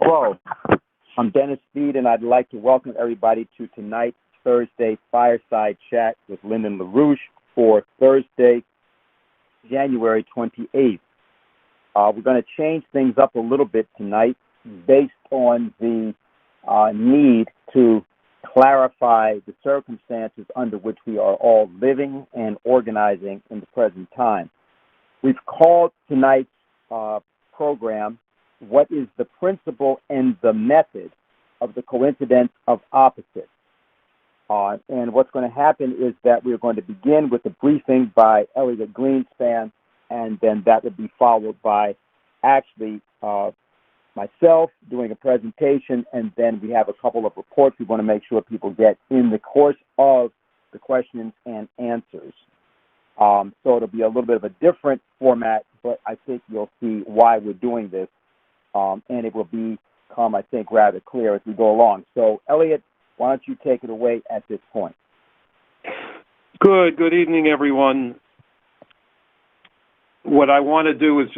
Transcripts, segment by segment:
Hello, I'm Dennis Speed, and I'd like to welcome everybody to tonight's Thursday Fireside Chat with Lyndon LaRouche for Thursday, January 28th. We're going to change things up a little bit tonight based on the need to clarify the circumstances under which we are all living and organizing in the present time. We've called tonight's program, "What is the principle and the method of the coincidence of opposites?" And what's going to happen is that we're going to begin with a briefing by Elliot Greenspan, and then that will be followed by actually myself doing a presentation, and then we have a couple of reports we want to make sure people get in the course of the questions and answers. So it'll be a little bit of a different format, but I think you'll see why we're doing this, and it will become, I think, rather clear as we go along. So, Elliot, why don't you take it away at this point? Good evening, everyone. What I want to do is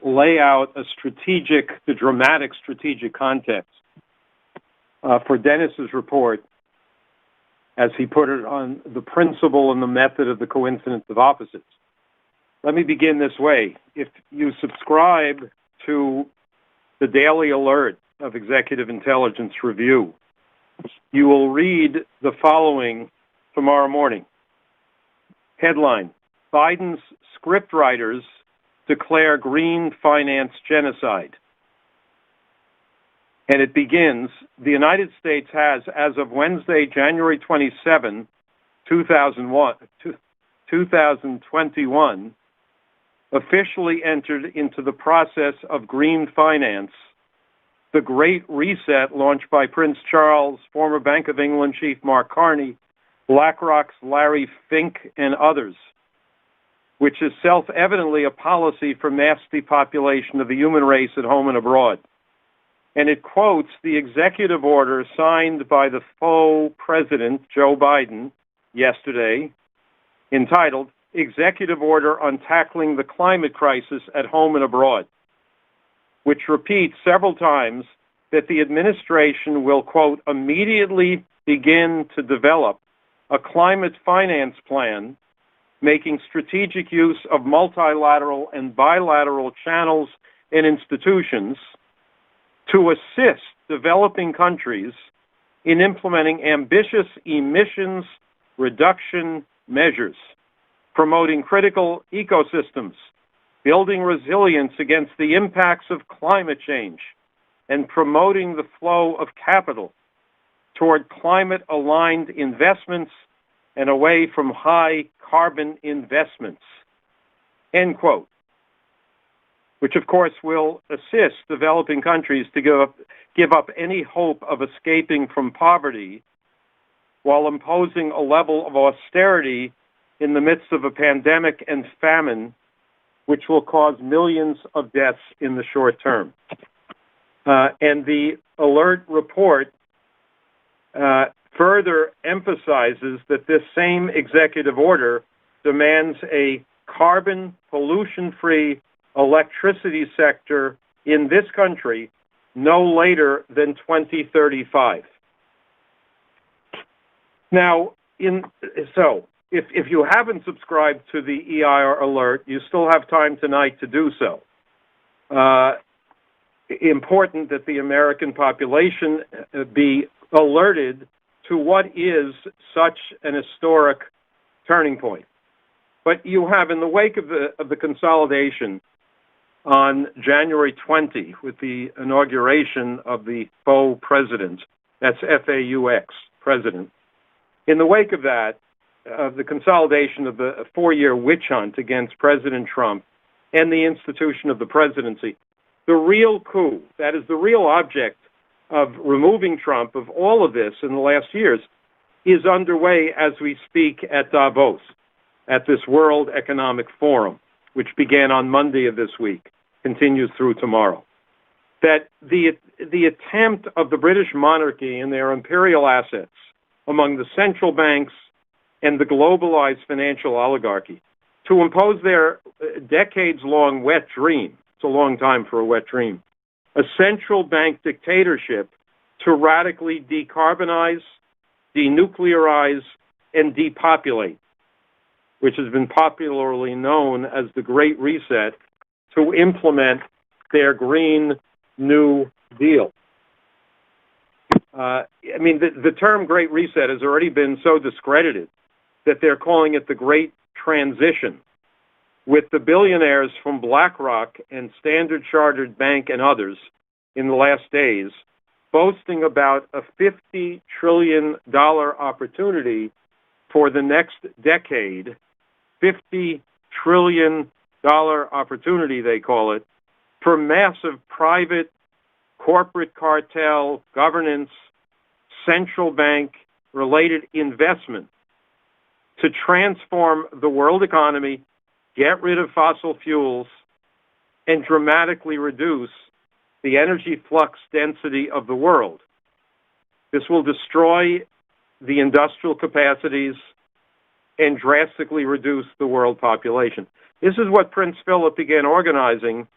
lay out the dramatic strategic context for Dennis's report, as he put it, on the principle and the method of the coincidence of opposites. Let me begin this way. If you subscribe to the daily alert of Executive Intelligence Review, you will read the following tomorrow morning. Headline: Biden's scriptwriters declare green finance genocide. And it begins, the United States has, as of Wednesday, January 27, 2021, officially entered into the process of green finance, the Great Reset launched by Prince Charles, former Bank of England chief Mark Carney, BlackRock's Larry Fink, and others, which is self-evidently a policy for mass depopulation of the human race at home and abroad. And it quotes the executive order signed by the faux president, Joe Biden, yesterday, entitled Executive Order on Tackling the Climate Crisis at Home and Abroad, which repeats several times that the administration will, quote, immediately begin to develop a climate finance plan, making strategic use of multilateral and bilateral channels and institutions to assist developing countries in implementing ambitious emissions reduction measures, promoting critical ecosystems, building resilience against the impacts of climate change, and promoting the flow of capital toward climate-aligned investments and away from high-carbon investments, end quote, which, of course, will assist developing countries to give up any hope of escaping from poverty while imposing a level of austerity in the midst of a pandemic and famine, which will cause millions of deaths in the short term. And the alert report further emphasizes that this same executive order demands a carbon pollution-free electricity sector in this country no later than 2035. Now, if you haven't subscribed to the EIR alert, you still have time tonight to do so. Important that the American population be alerted to what is such an historic turning point. But you have, in the wake of the consolidation on January 20, with the inauguration of the faux president, that's FAUX, president, in the wake of that, the consolidation of the four-year witch hunt against President Trump and the institution of the presidency, the real coup, that is the real object of removing Trump of all of this in the last years, is underway as we speak at Davos, at this World Economic Forum, which began on Monday of this week, continues through tomorrow. That the attempt of the British monarchy and their imperial assets among the central banks and the globalized financial oligarchy to impose their decades-long wet dream, it's a long time for a wet dream, a central bank dictatorship to radically decarbonize, denuclearize, and depopulate, which has been popularly known as the Great Reset, to implement their Green New Deal. The term Great Reset has already been so discredited that they're calling it the Great Transition, with the billionaires from BlackRock and Standard Chartered Bank and others in the last days boasting about a $50 trillion opportunity for the next decade. $50 trillion opportunity, they call it, for massive private corporate cartel, governance, central bank related investment to transform the world economy, get rid of fossil fuels, and dramatically reduce the energy flux density of the world. This will destroy the industrial capacities and drastically reduce the world population. This is what Prince Philip began organizing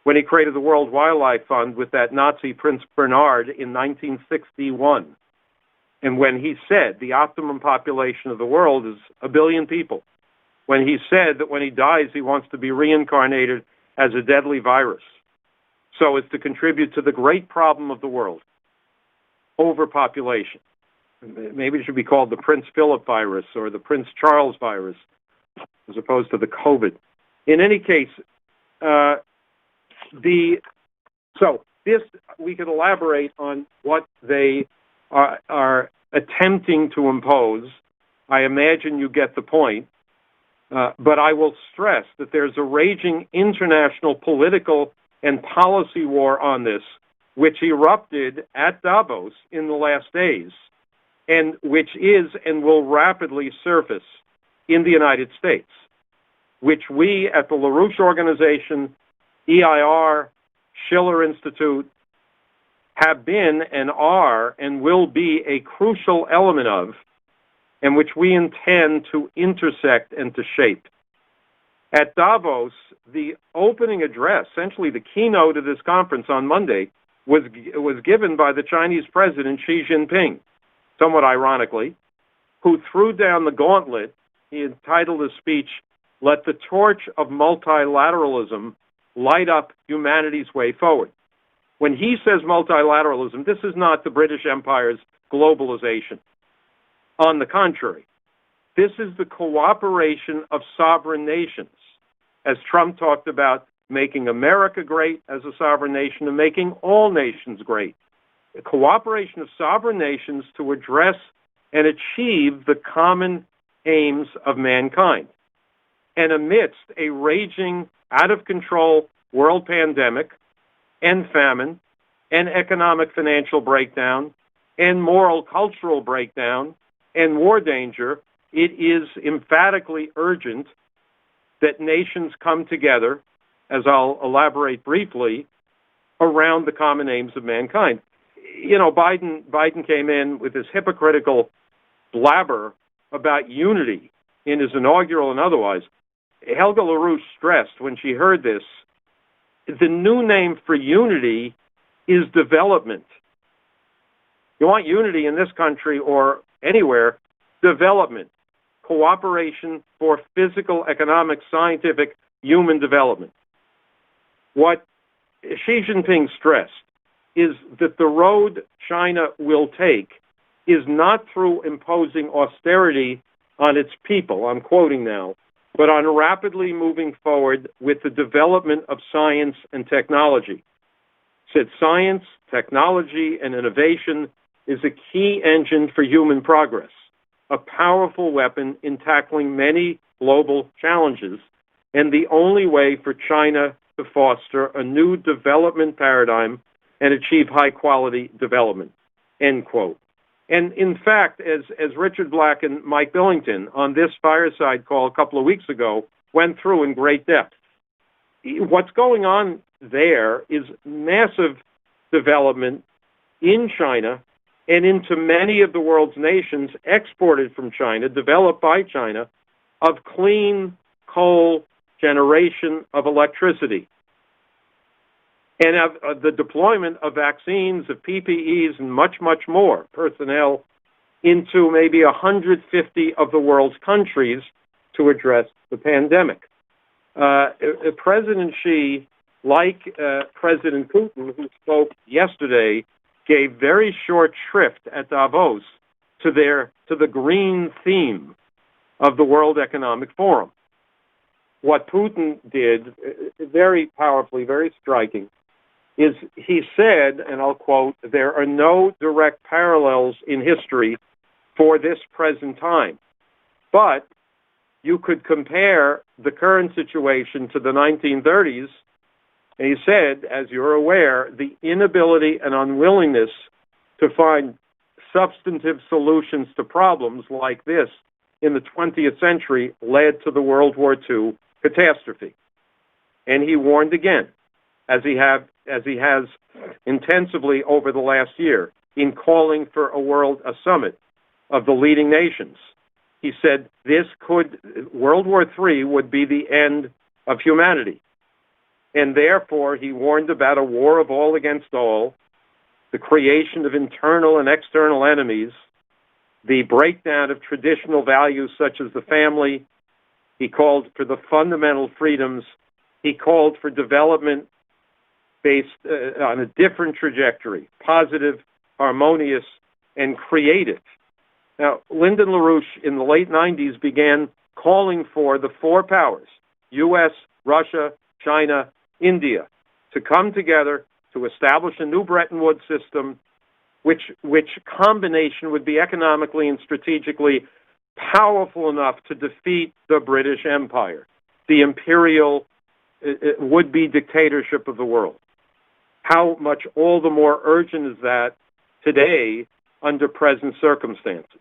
when he created the World Wildlife Fund with that Nazi Prince Bernhard in 1961. And when he said the optimum population of the world is 1 billion people, when he said that when he dies, he wants to be reincarnated as a deadly virus, so as to contribute to the great problem of the world, overpopulation. Maybe it should be called the Prince Philip virus or the Prince Charles virus, as opposed to the COVID. In any case, this we could elaborate on what they are attempting to impose. I imagine you get the point. But I will stress that there's a raging international political and policy war on this, which erupted at Davos in the last days, and which is and will rapidly surface in the United States, which we at the LaRouche Organization, EIR, Schiller Institute, have been and are and will be a crucial element of, and which we intend to intersect and to shape. At Davos, the opening address, essentially the keynote of this conference on Monday, was given by the Chinese President Xi Jinping, somewhat ironically, who threw down the gauntlet. He entitled his speech, "Let the torch of multilateralism light up humanity's way forward." When he says multilateralism, this is not the British Empire's globalization. On the contrary, this is the cooperation of sovereign nations, as Trump talked about making America great as a sovereign nation and making all nations great. The cooperation of sovereign nations to address and achieve the common aims of mankind. And amidst a raging, out-of-control world pandemic and famine and economic financial breakdown and moral cultural breakdown and war danger, it is emphatically urgent that nations come together, as I'll elaborate briefly, around the common aims of mankind. You know, Biden came in with this hypocritical blabber about unity in his inaugural and otherwise. Helga LaRouche stressed when she heard this, the new name for unity is development. You want unity in this country or anywhere, development, cooperation for physical, economic, scientific, human development. What Xi Jinping stressed is that the road China will take is not through imposing austerity on its people, I'm quoting now, but on rapidly moving forward with the development of science and technology. Said science, technology, and innovation is a key engine for human progress, a powerful weapon in tackling many global challenges, and the only way for China to foster a new development paradigm and achieve high-quality development, end quote. And in fact, as Richard Black and Mike Billington on this Fireside call a couple of weeks ago went through in great depth, what's going on there is massive development in China and into many of the world's nations exported from China, developed by China, of clean coal generation of electricity. and of the deployment of vaccines, of PPEs, and much, much more personnel into maybe 150 of the world's countries to address the pandemic. President Xi, like President Putin, who spoke yesterday, gave very short shrift at Davos to the green theme of the World Economic Forum. What Putin did, very powerfully, very striking, is he said, and I'll quote, "There are no direct parallels in history for this present time, but you could compare the current situation to the 1930s," and he said, as you're aware, the inability and unwillingness to find substantive solutions to problems like this in the 20th century led to the World War II catastrophe. And he warned again, as he has intensively over the last year, in calling for a summit of the leading nations. He said World War III would be the end of humanity. And therefore, he warned about a war of all against all, the creation of internal and external enemies, the breakdown of traditional values such as the family. He called for the fundamental freedoms. He called for development based on a different trajectory, positive, harmonious, and creative. Now, Lyndon LaRouche in the late 90s began calling for the four powers, U.S., Russia, China, India, to come together to establish a new Bretton Woods system, which combination would be economically and strategically powerful enough to defeat the British Empire, the imperial would-be dictatorship of the world. How much all the more urgent is that today under present circumstances?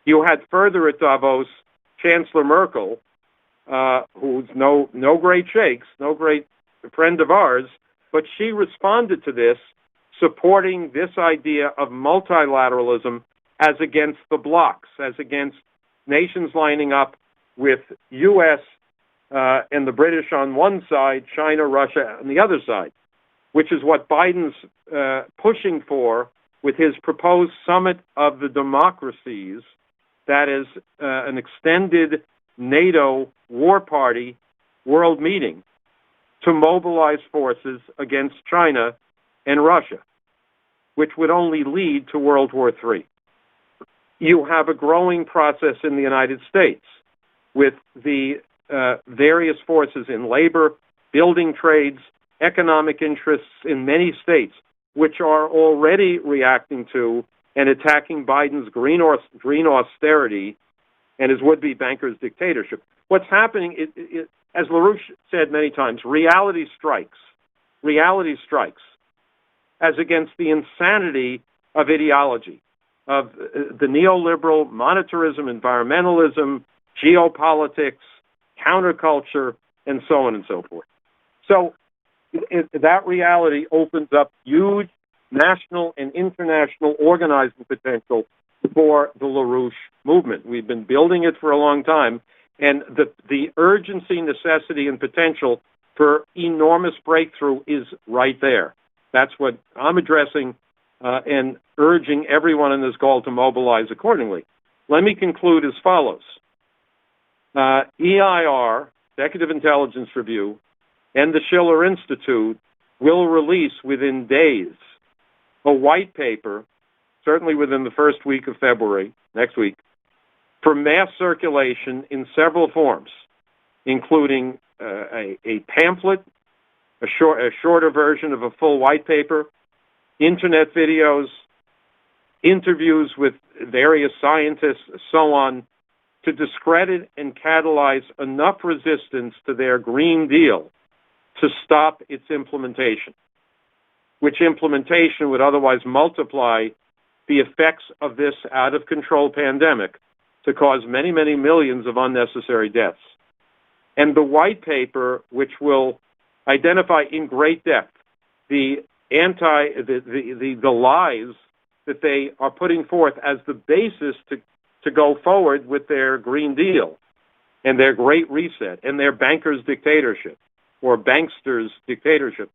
You had further at Davos Chancellor Merkel, who's no great shakes, no great friend of ours, but she responded to this, supporting this idea of multilateralism as against the blocs, as against nations lining up with U.S. And the British on one side, China, Russia on the other side, which is what Biden's pushing for with his proposed summit of the democracies, that is an extended NATO war party world meeting to mobilize forces against China and Russia, which would only lead to World War III. You have a growing process in the United States with the various forces in labor, building trades, economic interests in many states, which are already reacting to and attacking Biden's green austerity and his would-be banker's dictatorship. What's happening, as LaRouche said many times, reality strikes. Reality strikes as against the insanity of ideology, of the neoliberal monetarism, environmentalism, geopolitics, counterculture, and so on and so forth. So that reality opens up huge national and international organizing potential for the LaRouche movement. We've been building it for a long time, and the urgency, necessity, and potential for enormous breakthrough is right there. That's what I'm addressing and urging everyone in this call to mobilize accordingly. Let me conclude as follows. EIR, Executive Intelligence Review, and the Schiller Institute will release within days a white paper, certainly within the first week of February, next week, for mass circulation in several forms, including a pamphlet, a shorter version of a full white paper, internet videos, interviews with various scientists, so on, to discredit and catalyze enough resistance to their Green Deal to stop its implementation, which implementation would otherwise multiply the effects of this out-of-control pandemic to cause many, many millions of unnecessary deaths. And the white paper, which will identify in great depth the lies that they are putting forth as the basis to go forward with their Green Deal and their Great Reset and their banker's dictatorship or bankster's dictatorship.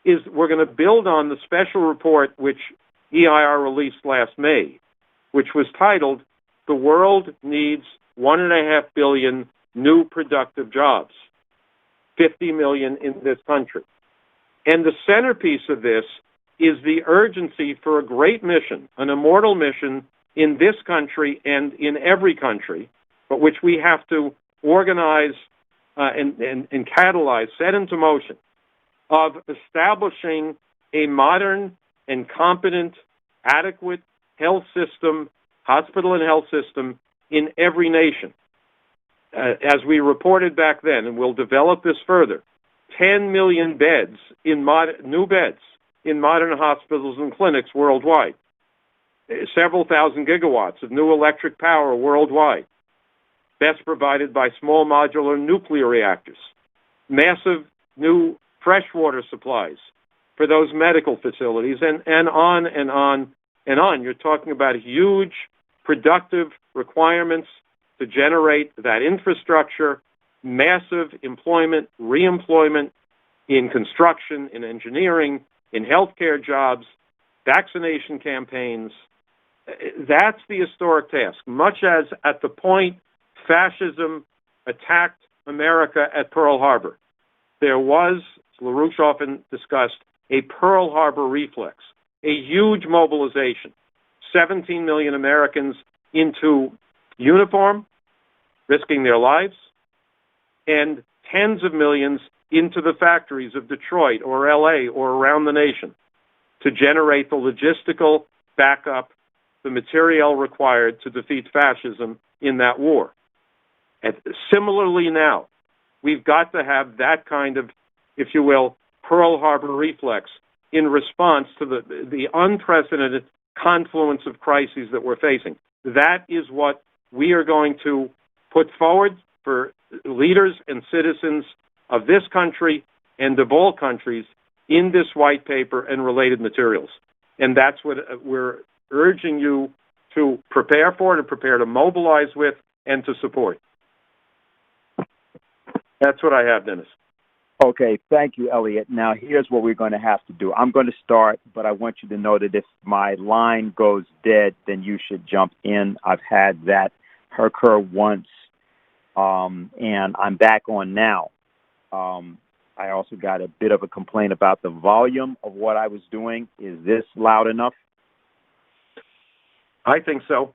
is we're going to build on the special report which EIR released last May, which was titled, "The World Needs 1.5 billion New Productive Jobs, 50 million in this country." And the centerpiece of this is the urgency for a great mission, an immortal mission in this country and in every country, but which we have to organize and catalyze, set into motion, of establishing a modern and competent, adequate health system, hospital and health system in every nation. As we reported back then, and we'll develop this further, 10 million beds in new beds in modern hospitals and clinics worldwide, several thousand gigawatts of new electric power worldwide, best provided by small modular nuclear reactors, massive new freshwater supplies for those medical facilities, and on and on and on. You're talking about huge productive requirements to generate that infrastructure, massive employment, reemployment in construction, in engineering, in healthcare jobs, vaccination campaigns. That's the historic task, much as at the point fascism attacked America at Pearl Harbor. There was, as LaRouche often discussed, a Pearl Harbor reflex, a huge mobilization, 17 million Americans into uniform, risking their lives, and tens of millions into the factories of Detroit or LA or around the nation to generate the logistical backup, the material required to defeat fascism in that war. And similarly now, we've got to have that kind of, if you will, Pearl Harbor reflex in response to the unprecedented confluence of crises that we're facing. That is what we are going to put forward for leaders and citizens of this country and of all countries in this white paper and related materials. And that's what we're urging you to prepare for, to prepare to mobilize with, and to support. That's what I have, Dennis. Okay, thank you, Elliot. Now, here's what we're going to have to do. I'm going to start, but I want you to know that if my line goes dead, then you should jump in. I've had that occur once, and I'm back on now. I also got a bit of a complaint about the volume of what I was doing. Is this loud enough? I think so.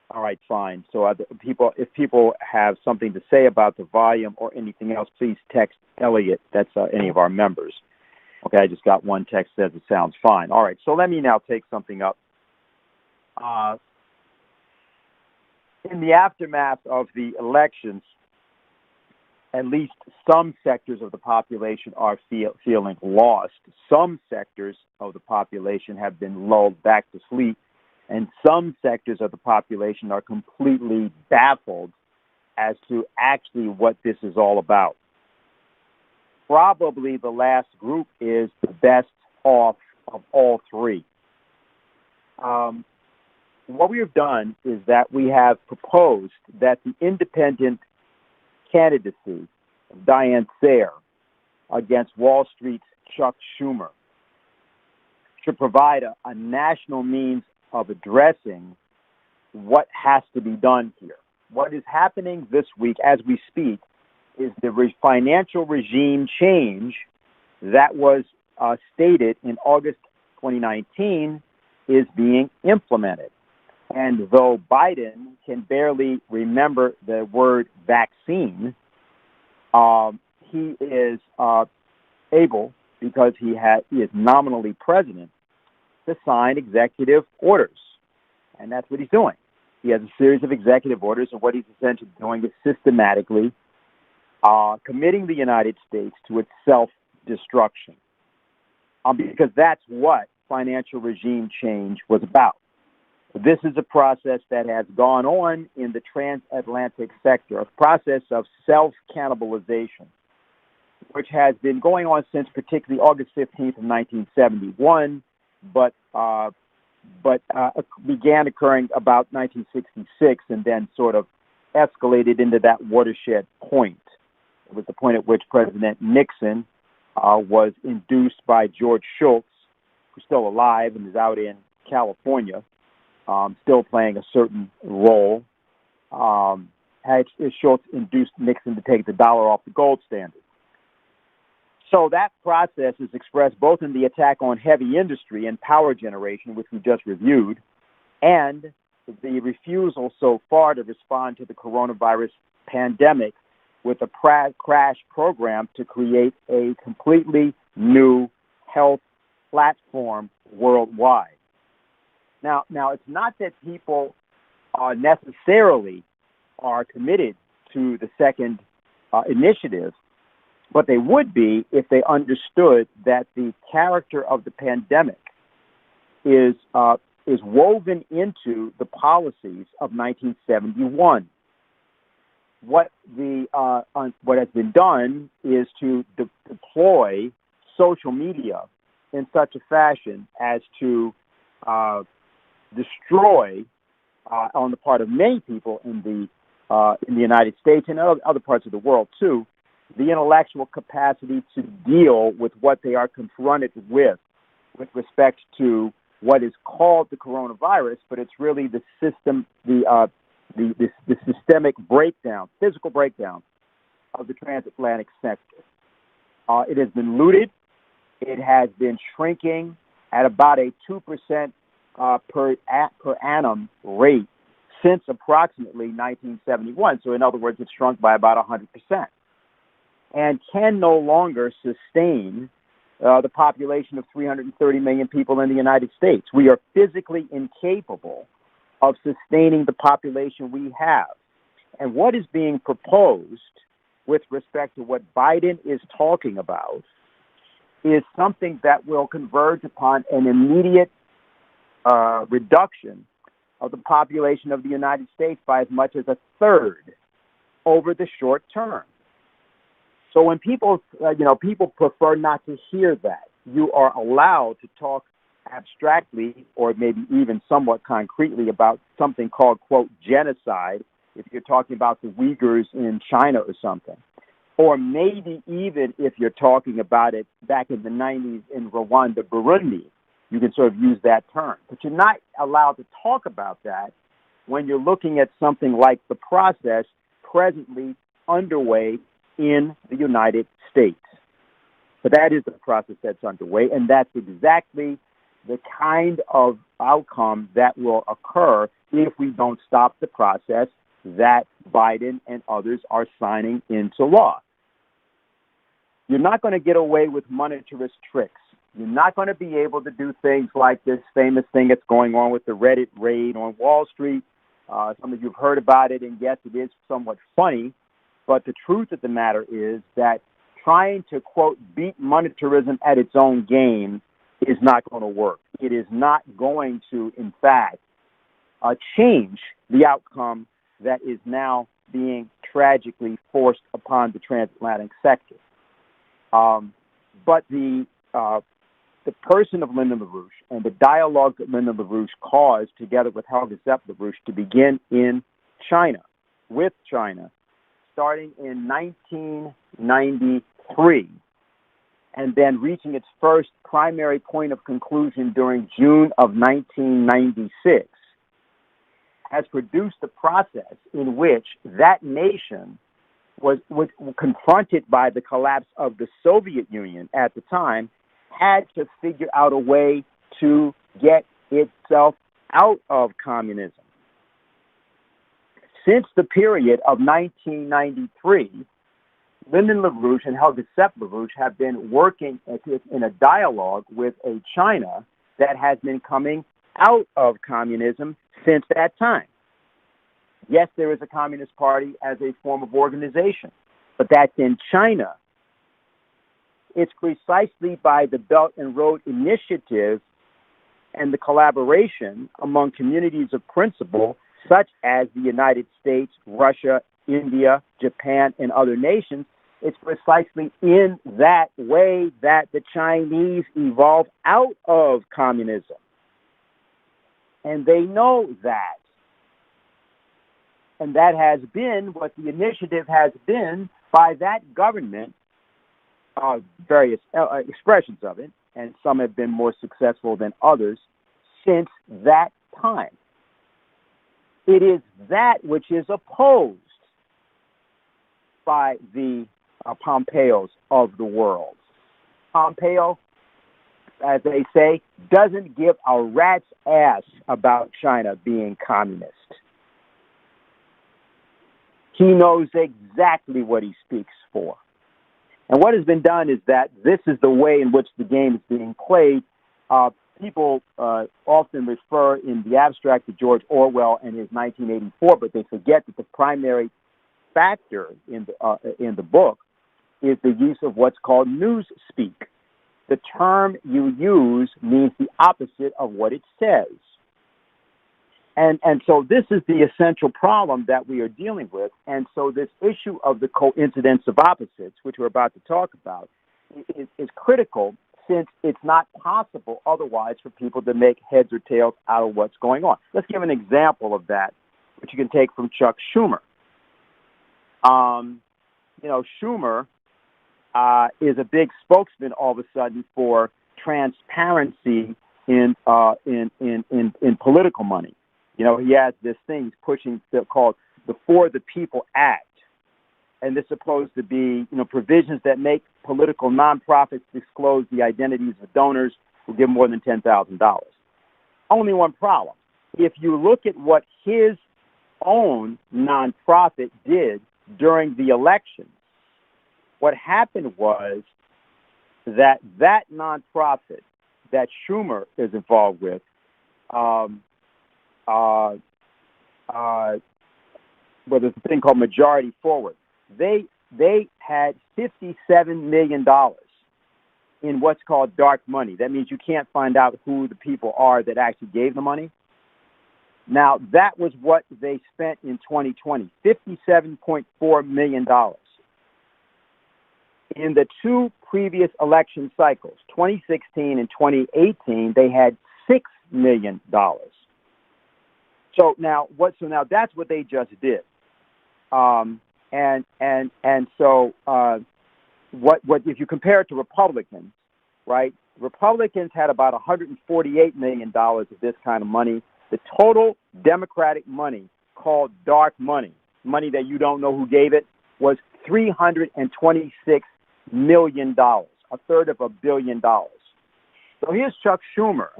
All right, fine. So if people have something to say about the volume or anything else, please text Elliot. That's any of our members. Okay, I just got one text that says it sounds fine. All right, so let me now take something up. In the aftermath of the elections, at least some sectors of the population are feeling lost. Some sectors of the population have been lulled back to sleep, and some sectors of the population are completely baffled as to actually what this is all about. Probably the last group is the best off of all three. What we have done is that we have proposed that the independent candidacy of Diane Sare against Wall Street's Chuck Schumer should provide a national means of addressing what has to be done here. What is happening this week as we speak is the financial regime change that was stated in August 2019 is being implemented. And though Biden can barely remember the word vaccine, he is able, because he is nominally president, to sign executive orders. And that's what he's doing. He has a series of executive orders, and what he's essentially doing is systematically committing the United States to its self-destruction. Because that's what financial regime change was about. This is a process that has gone on in the transatlantic sector, a process of self-cannibalization, which has been going on since particularly August 15th of 1971, but began occurring about 1966 and then sort of escalated into that watershed point. It was the point at which President Nixon was induced by George Shultz, who's still alive and is out in California, still playing a certain role. Shultz induced Nixon to take the dollar off the gold standard. So that process is expressed both in the attack on heavy industry and power generation, which we just reviewed, and the refusal so far to respond to the coronavirus pandemic with a crash program to create a completely new health platform worldwide. Now it's not that people necessarily are committed to the second initiative, but they would be if they understood that the character of the pandemic is woven into the policies of 1971. What has been done is to deploy social media in such a fashion as to destroy, on the part of many people in the United States and other parts of the world too, the intellectual capacity to deal with what they are confronted with respect to what is called the coronavirus, but it's really the system, the systemic breakdown, physical breakdown of the transatlantic sector. It has been looted. It has been shrinking at about a 2% per annum rate since approximately 1971. So in other words, it's shrunk by about 100%, and can no longer sustain the population of 330 million people in the United States. We are physically incapable of sustaining the population we have. And what is being proposed with respect to what Biden is talking about is something that will converge upon an immediate reduction of the population of the United States by as much as a third over the short term. So when people prefer not to hear that, you are allowed to talk abstractly or maybe even somewhat concretely about something called, quote, genocide, if you're talking about the Uyghurs in China or something. Or maybe even if you're talking about it back in the 90s in Rwanda, Burundi, you can sort of use that term. But you're not allowed to talk about that when you're looking at something like the process presently underway in the United States. But that is the process that's underway, and that's exactly the kind of outcome that will occur if we don't stop the process that Biden and others are signing into law. You're not going to get away with monetarist tricks. You're not going to be able to do things like this famous thing that's going on with the Reddit raid on Wall Street. Some of you have heard about it, and yes, it is somewhat funny, but the truth of the matter is that trying to, quote, beat monetarism at its own game is not going to work. It is not going to, in fact, change the outcome that is now being tragically forced upon the transatlantic sector. But the person of Lyndon LaRouche and the dialogue that Lyndon LaRouche caused together with Helga Zepp LaRouche to begin in China, with China, starting in 1993, and then reaching its first primary point of conclusion during June of 1996, has produced a process in which that nation was confronted by the collapse of the Soviet Union at the time, had to figure out a way to get itself out of communism. Since the period of 1993, Lyndon LaRouche and Helga Zepp LaRouche have been working in a dialogue with a China that has been coming out of communism since that time. Yes, there is a Communist Party as a form of organization, but that's in China. It's precisely by the Belt and Road Initiative and the collaboration among communities of principle, such as the United States, Russia, India, Japan, and other nations. It's precisely in that way that the Chinese evolved out of communism. And they know that. And that has been what the initiative has been by that government various expressions of it, and some have been more successful than others since that time. It is that which is opposed by the Pompeos of the world. Pompeo, as they say, doesn't give a rat's ass about China being communist. He knows exactly what he speaks for. And what has been done is that this is the way in which the game is being played. People often refer in the abstract to George Orwell and his 1984, but they forget that the primary factor in the book is the use of what's called newspeak. The term you use means the opposite of what it says. And so this is the essential problem that we are dealing with. And so this issue of the coincidence of opposites, which we're about to talk about, is critical, since it's not possible otherwise for people to make heads or tails out of what's going on. Let's give an example of that, which you can take from Chuck Schumer. Schumer is a big spokesman all of a sudden for transparency in political money. He has this thing he's pushing called the For the People Act. And this is supposed to be, provisions that make political nonprofits disclose the identities of donors who give more than $10,000. Only one problem. If you look at what his own nonprofit did during the elections, what happened was that nonprofit that Schumer is involved with, there's a thing called Majority Forward. They had $57 million in what's called dark money. That means you can't find out who the people are that actually gave the money. Now, that was what they spent in 2020, $57.4 million. In the two previous election cycles, 2016 and 2018, they had $6 million. So now that's what they just did. So what if you compare it to Republicans, right? Republicans had about $148 million of this kind of money. The total Democratic money, called dark money, money that you don't know who gave it, was $326 million, a third of $1 billion. So here's Chuck Schumer,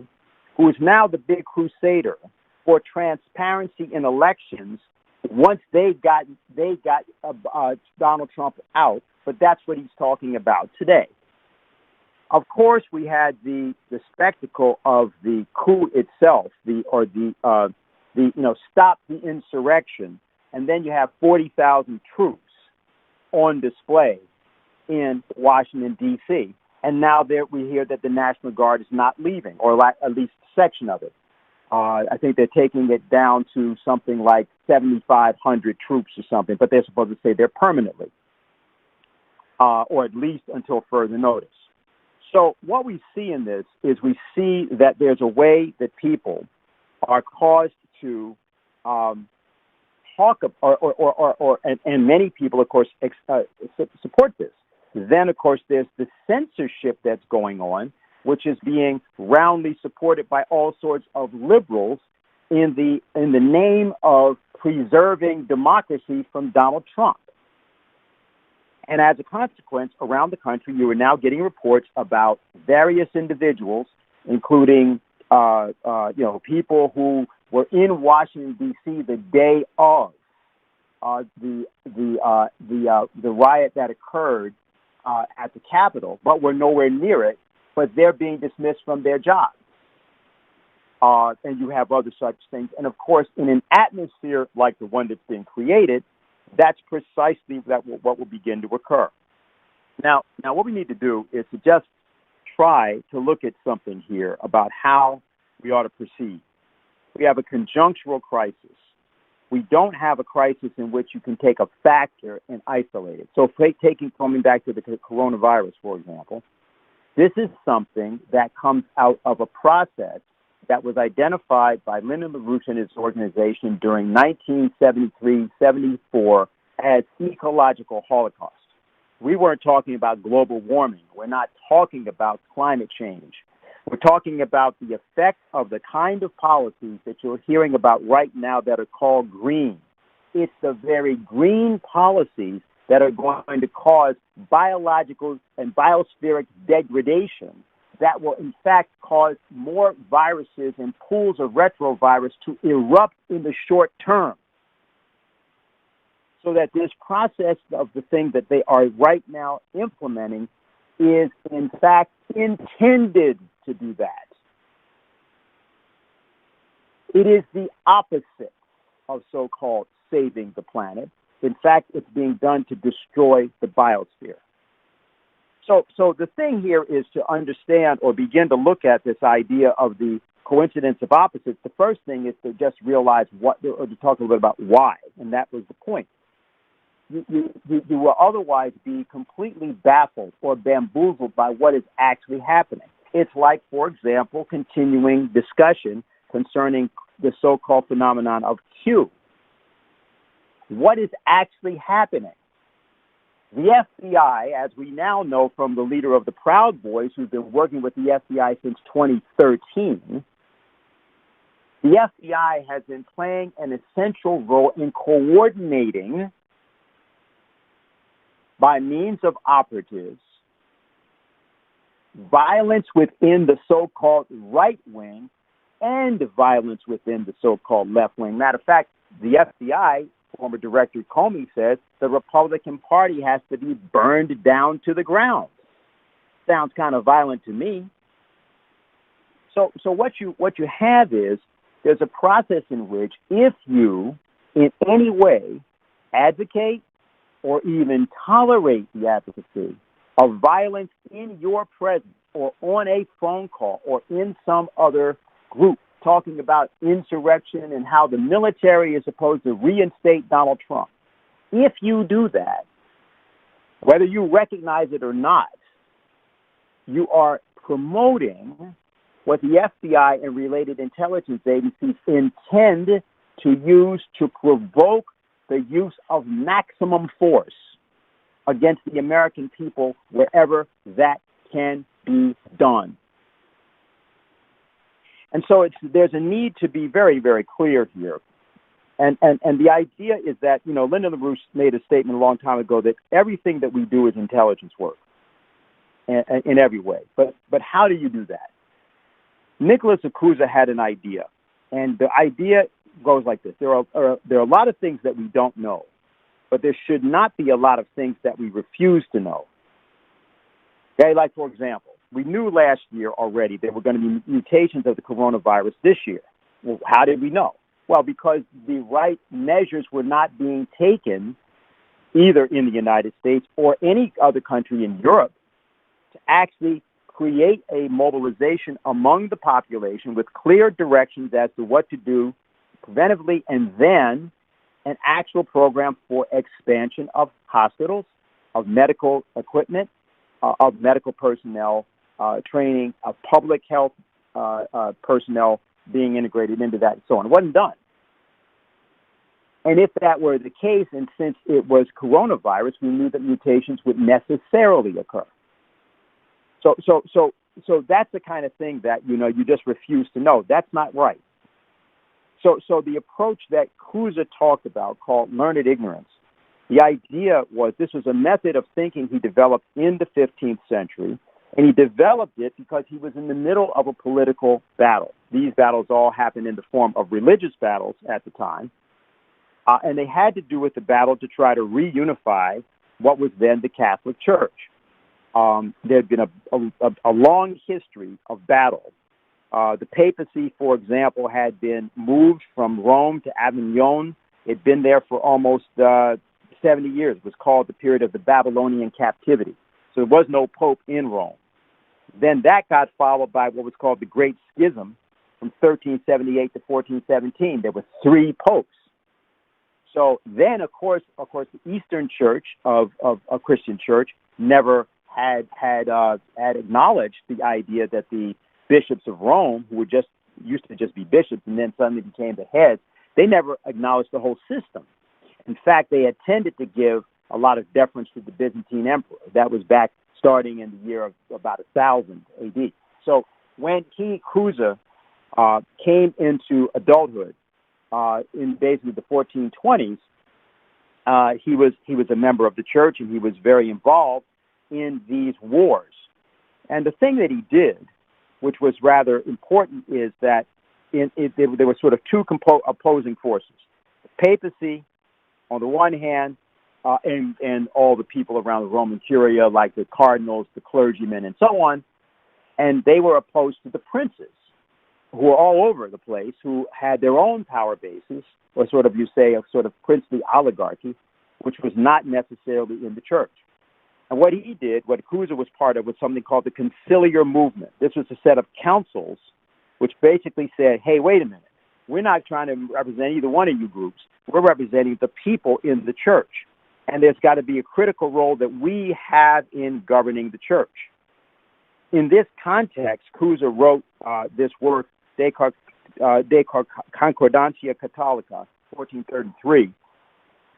who is now the big crusader for transparency in elections. Once they got Donald Trump out, but that's what he's talking about today. Of course, we had the spectacle of the coup itself, stop the insurrection, and then you have 40,000 troops on display in Washington, D.C., and now we hear that the National Guard is not leaving, or at least a section of it. I think they're taking it down to something like 7,500 troops or something, but they're supposed to stay there permanently, or at least until further notice. So what we see in this is we see that there's a way that people are caused to talk, and many people, of course, support this. Then, of course, there's the censorship that's going on, which is being roundly supported by all sorts of liberals in the name of preserving democracy from Donald Trump. And as a consequence, around the country, you are now getting reports about various individuals, including people who were in Washington, D.C. the day of the riot that occurred at the Capitol, but were nowhere near it, but they're being dismissed from their jobs. And you have other such things. And of course, in an atmosphere like the one that's been created, that's precisely what will begin to occur. Now, what we need to do is to just try to look at something here about how we ought to proceed. We have a conjunctural crisis. We don't have a crisis in which you can take a factor and isolate it. So coming back to the coronavirus, for example, this is something that comes out of a process that was identified by Lyndon LaRouche and his organization during 1973-74 as ecological holocaust. we weren't talking about global warming. We're not talking about climate change. We're talking about the effect of the kind of policies that you're hearing about right now that are called green. It's the very green policies that are going to cause biological and biospheric degradation that will, in fact, cause more viruses and pools of retrovirus to erupt in the short term. So that this process of the thing that they are right now implementing is, in fact, intended to do that. It is the opposite of so-called saving the planet. In fact, it's being done to destroy the biosphere. So the thing here is to understand or begin to look at this idea of the coincidence of opposites. The first thing is to just realize what, or to talk a little bit about why, and that was the point. You will otherwise be completely baffled or bamboozled by what is actually happening. It's like, for example, continuing discussion concerning the so-called phenomenon of Q. What is actually happening? The FBI, as we now know from the leader of the Proud Boys, who's been working with the FBI since 2013, the FBI has been playing an essential role in coordinating, by means of operatives, violence within the so-called right wing and violence within the so-called left wing. Matter of fact, the FBI, former Director Comey says, the Republican Party has to be burned down to the ground. Sounds kind of violent to me. So what you have is there's a process in which if you in any way advocate or even tolerate the advocacy of violence in your presence or on a phone call or in some other group talking about insurrection and how the military is supposed to reinstate Donald Trump, if you do that, whether you recognize it or not, you are promoting what the FBI and related intelligence agencies intend to use to provoke the use of maximum force against the American people wherever that can be done. And so there's a need to be very, very clear here. And the idea is that, Lyndon LaRouche made a statement a long time ago that everything that we do is intelligence work in every way. But how do you do that? Nicholas Acusa had an idea, and the idea goes like this. There are a lot of things that we don't know, but there should not be a lot of things that we refuse to know. Okay, like, for example, we knew last year already there were going to be mutations of the coronavirus this year. Well, how did we know? Well, because the right measures were not being taken either in the United States or any other country in Europe to actually create a mobilization among the population with clear directions as to what to do preventively, and then an actual program for expansion of hospitals, of medical equipment, of medical personnel, training, of public health personnel being integrated into that and so on. It wasn't done. And if that were the case, and since it was coronavirus, we knew that mutations would necessarily occur. So that's the kind of thing that, you just refuse to know. That's not right. So the approach that Cusa talked about, called learned ignorance, the idea was this was a method of thinking he developed in the 15th century, and he developed it because he was in the middle of a political battle. These battles all happened in the form of religious battles at the time, and they had to do with the battle to try to reunify what was then the Catholic Church. There had been a long history of battle. The papacy, for example, had been moved from Rome to Avignon. It had been there for almost 70 years. It was called the period of the Babylonian captivity. So there was no pope in Rome. Then that got followed by what was called the Great Schism from 1378 to 1417. There were 3 popes. So then, of course, the Eastern Church of a Christian church never had acknowledged the idea that the bishops of Rome, who used to just be bishops and then suddenly became the heads, they never acknowledged the whole system. In fact, they had tended to give a lot of deference to the Byzantine emperor. That was back starting in the year of about 1000 AD. So when Cuza came into adulthood in basically the 1420s, he was a member of the church, and he was very involved in these wars. And the thing that he did, which was rather important, is that there were sort of two opposing forces: the papacy on the one hand, and all the people around the Roman Curia, like the cardinals, the clergymen, and so on, and they were opposed to the princes, who were all over the place, who had their own power bases, or sort of, you say, a sort of princely oligarchy, which was not necessarily in the church. And what he did, what Cuza was part of, was something called the conciliar movement. This was a set of councils which basically said, hey, wait a minute, we're not trying to represent either one of you groups. We're representing the people in the church. And there's got to be a critical role that we have in governing the church. In this context, Cuza wrote this work, De Concordantia Catholica, 1433,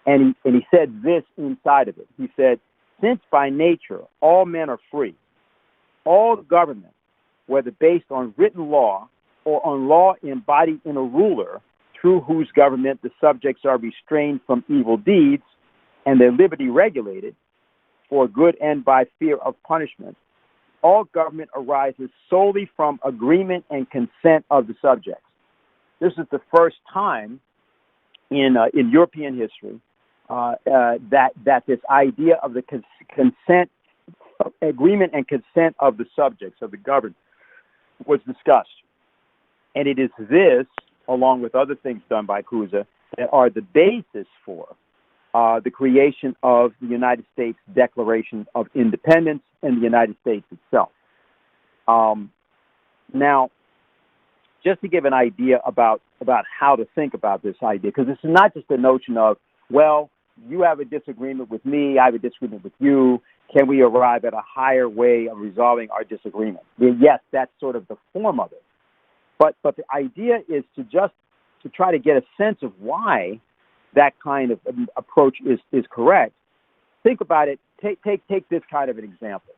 and he said this inside of it. He said, since by nature all men are free, all government, whether based on written law or on law embodied in a ruler, through whose government the subjects are restrained from evil deeds and their liberty regulated for good and by fear of punishment, all government arises solely from agreement and consent of the subjects. This is the first time in European history that this idea of the consent, agreement and consent of the subjects, of the governed, was discussed. And it is this, along with other things done by Cuza, that are the basis for the creation of the United States Declaration of Independence and the United States itself. Now, just to give an idea about how to think about this idea, because this is not just a notion of, well, you have a disagreement with me, I have a disagreement with you, can we arrive at a higher way of resolving our disagreement? Yes, that's sort of the form of it. But the idea is to try to get a sense of why that kind of approach is correct. Think about it. Take this kind of an example.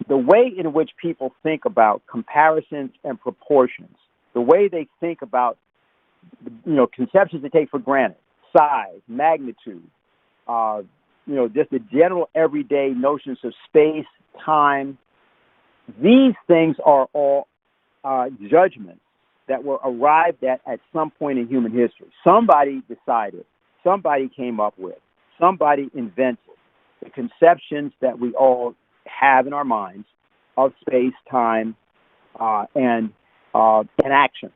The way in which people think about comparisons and proportions, the way they think about, conceptions they take for granted, size, magnitude, just the general everyday notions of space, time. These things are all judgments that were arrived at some point in human history. Somebody decided, somebody came up with, somebody invented the conceptions that we all have in our minds of space, time, and action.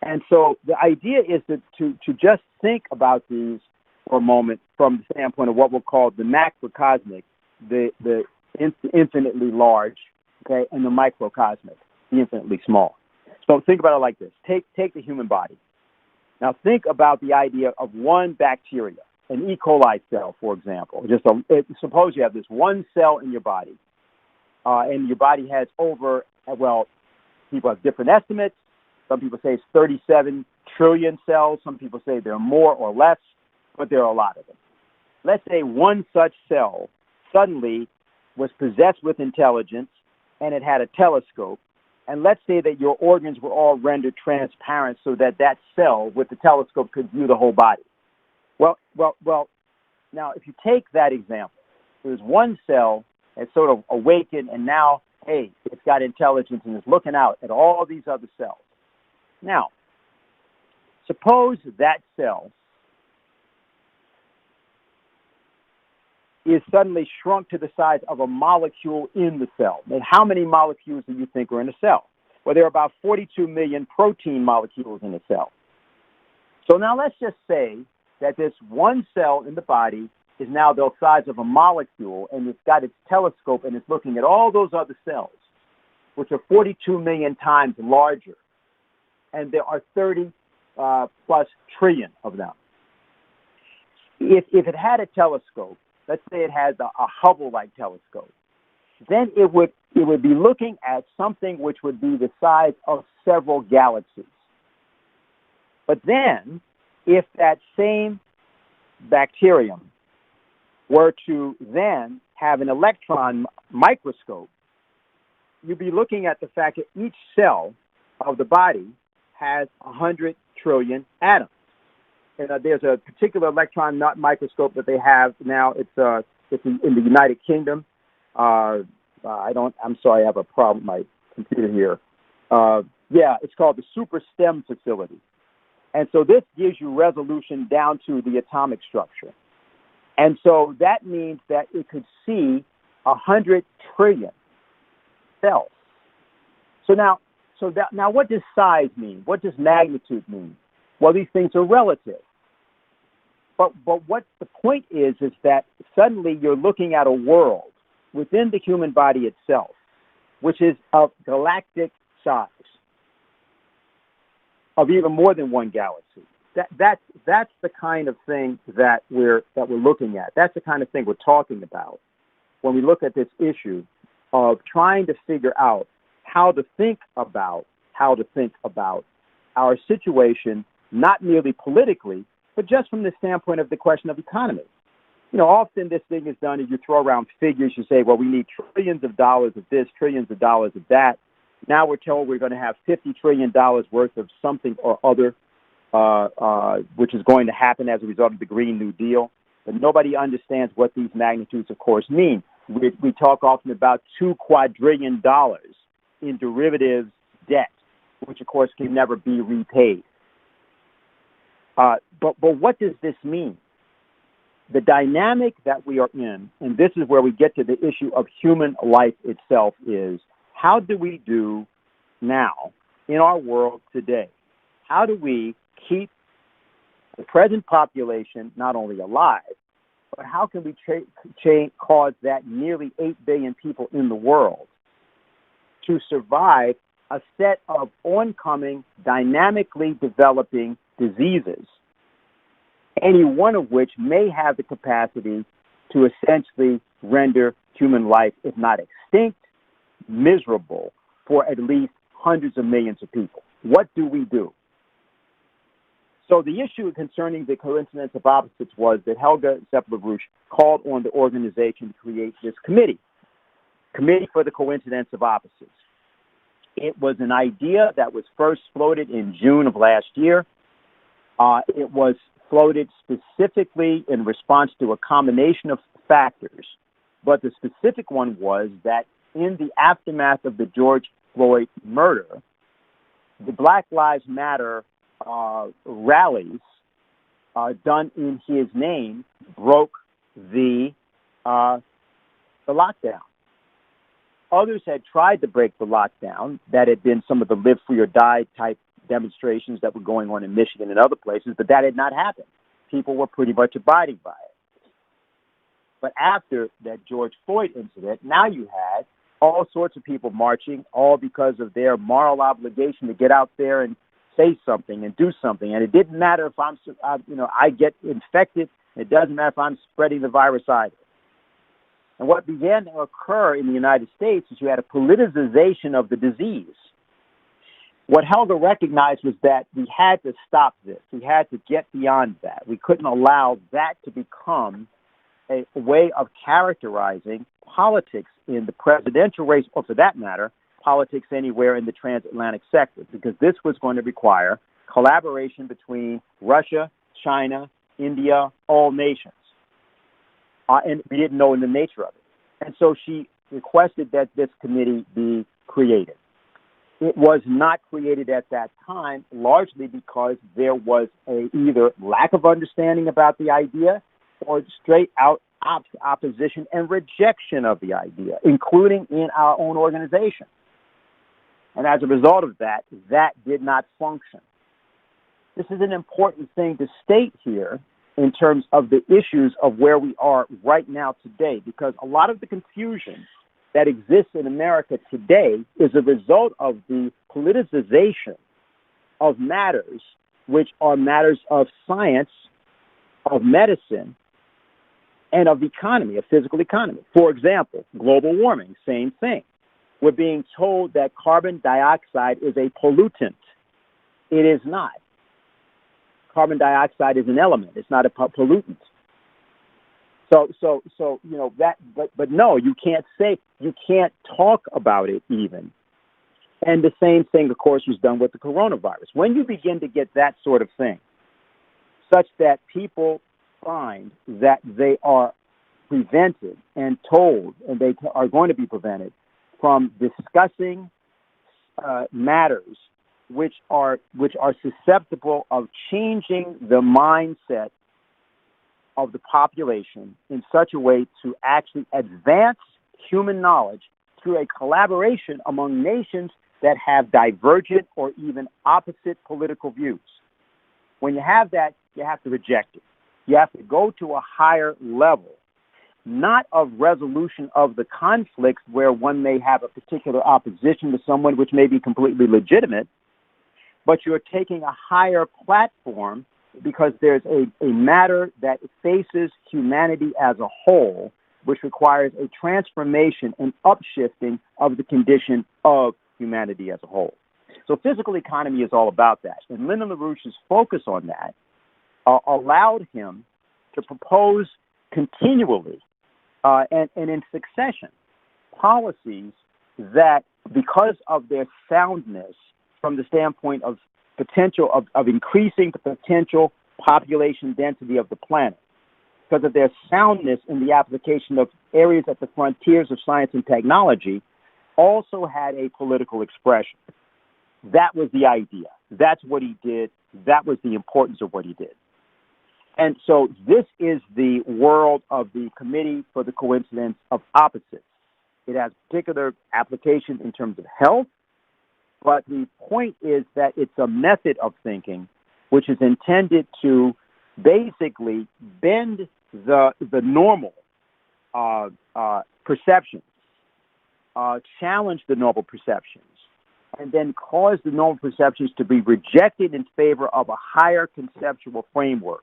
And so the idea is to just think about these for a moment from the standpoint of what we'll call the macrocosmic, the infinitely large, okay, and the microcosmic, the infinitely small. So think about it like this. Take the human body. Now think about the idea of one bacteria, an E. coli cell, for example. Suppose you have this one cell in your body, and your body has people have different estimates. Some people say it's 37 trillion cells. Some people say there are more or less, but there are a lot of them. Let's say one such cell suddenly was possessed with intelligence, and it had a telescope. And let's say that your organs were all rendered transparent so that cell with the telescope could view the whole body. Well, now if you take that example, there's one cell that's sort of awakened, and now, hey, it's got intelligence and is looking out at all these other cells. Now, suppose that cell is suddenly shrunk to the size of a molecule in the cell. And how many molecules do you think are in a cell? Well, there are about 42 million protein molecules in a cell. So now let's just say that this one cell in the body is now the size of a molecule, and it's got its telescope and it's looking at all those other cells, which are 42 million times larger. And there are 30 plus trillion of them. If it had a telescope, let's say it has a Hubble-like telescope, then it would be looking at something which would be the size of several galaxies. But then, if that same bacterium were to then have an electron microscope, you'd be looking at the fact that each cell of the body has 100 trillion atoms. And there's a particular electron microscope that they have now. It's in the United Kingdom. I'm sorry, I have a problem with my computer here. It's called the Super STEM facility. And so this gives you resolution down to the atomic structure. And so that means that it could see 100 trillion cells. So now what does size mean? What does magnitude mean? Well, these things are relative. But what the point is that suddenly you're looking at a world within the human body itself, which is of galactic size, of even more than one galaxy. That's the kind of thing that we're looking at. That's the kind of thing we're talking about when we look at this issue of trying to figure out how to think about our situation, not merely politically, but just from the standpoint of the question of economy. You know, often this thing is done and you throw around figures. You say, well, we need trillions of dollars of this, trillions of dollars of that. Now we're told we're going to have $50 trillion worth of something or other, which is going to happen as a result of the Green New Deal. But nobody understands what these magnitudes, of course, mean. We talk often about $2 quadrillion in derivatives debt, which, of course, can never be repaid. But what does this mean? The dynamic that we are in, and this is where we get to the issue of human life itself, is how do we do now in our world today? How do we keep the present population not only alive, but how can we cause that nearly 8 billion people in the world to survive a set of oncoming, dynamically developing diseases, any one of which may have the capacity to essentially render human life, if not extinct, miserable for at least hundreds of millions of people? What do we do? So the issue concerning the coincidence of opposites was that Helga Zepp-LaRouche called on the organization to create this committee for the coincidence of opposites. It was an idea that was first floated in June of last year. It was floated specifically in response to a combination of factors, but the specific one was that in the aftermath of the George Floyd murder, the Black Lives Matter rallies done in his name broke the lockdown. Others had tried to break the lockdown. That had been some of the live free or die type demonstrations that were going on in Michigan and other places, but that had not happened. People were pretty much abiding by it. But after that George Floyd incident, now you had all sorts of people marching, all because of their moral obligation to get out there and say something and do something. And it didn't matter if I get infected. It doesn't matter if I'm spreading the virus either. And what began to occur in the United States is you had a politicization of the disease. What Helga recognized was that we had to stop this. We had to get beyond that. We couldn't allow that to become a way of characterizing politics in the presidential race, or for that matter, politics anywhere in the transatlantic sector, because this was going to require collaboration between Russia, China, India, all nations. And we didn't know the nature of it. And so she requested that this committee be created. It was not created at that time, largely because there was either lack of understanding about the idea or straight out opposition and rejection of the idea, including in our own organization. And as a result of that, that did not function. This is an important thing to state here in terms of the issues of where we are right now today, because a lot of the confusion that exists in America today is a result of the politicization of matters which are matters of science, of medicine, and of economy, of physical economy. For example, global warming, same thing. We're being told that carbon dioxide is a pollutant. It is not. Carbon dioxide is an element. It's not a pollutant. So that, but no, you can't talk about it even. And the same thing, of course, was done with the coronavirus. When you begin to get that sort of thing, such that people find that they are prevented and told, and they are going to be prevented from discussing matters which are susceptible of changing the mindset of the population in such a way to actually advance human knowledge through a collaboration among nations that have divergent or even opposite political views. When you have that, you have to reject it. You have to go to a higher level, not of resolution of the conflicts where one may have a particular opposition to someone which may be completely legitimate, but you're taking a higher platform because there's a matter that faces humanity as a whole, which requires a transformation and upshifting of the condition of humanity as a whole. So physical economy is all about that. And Lyndon LaRouche's focus on that allowed him to propose continually and in succession policies that, because of their soundness from the standpoint of potential of increasing the potential population density of the planet, because of their soundness in the application of areas at the frontiers of science and technology, also had a political expression. That was the idea. That's what he did. That was the importance of what he did. And so this is the world of the Committee for the Coincidence of Opposites. It has particular application in terms of health, but the point is that it's a method of thinking which is intended to basically bend the normal perceptions, challenge the normal perceptions, and then cause the normal perceptions to be rejected in favor of a higher conceptual framework.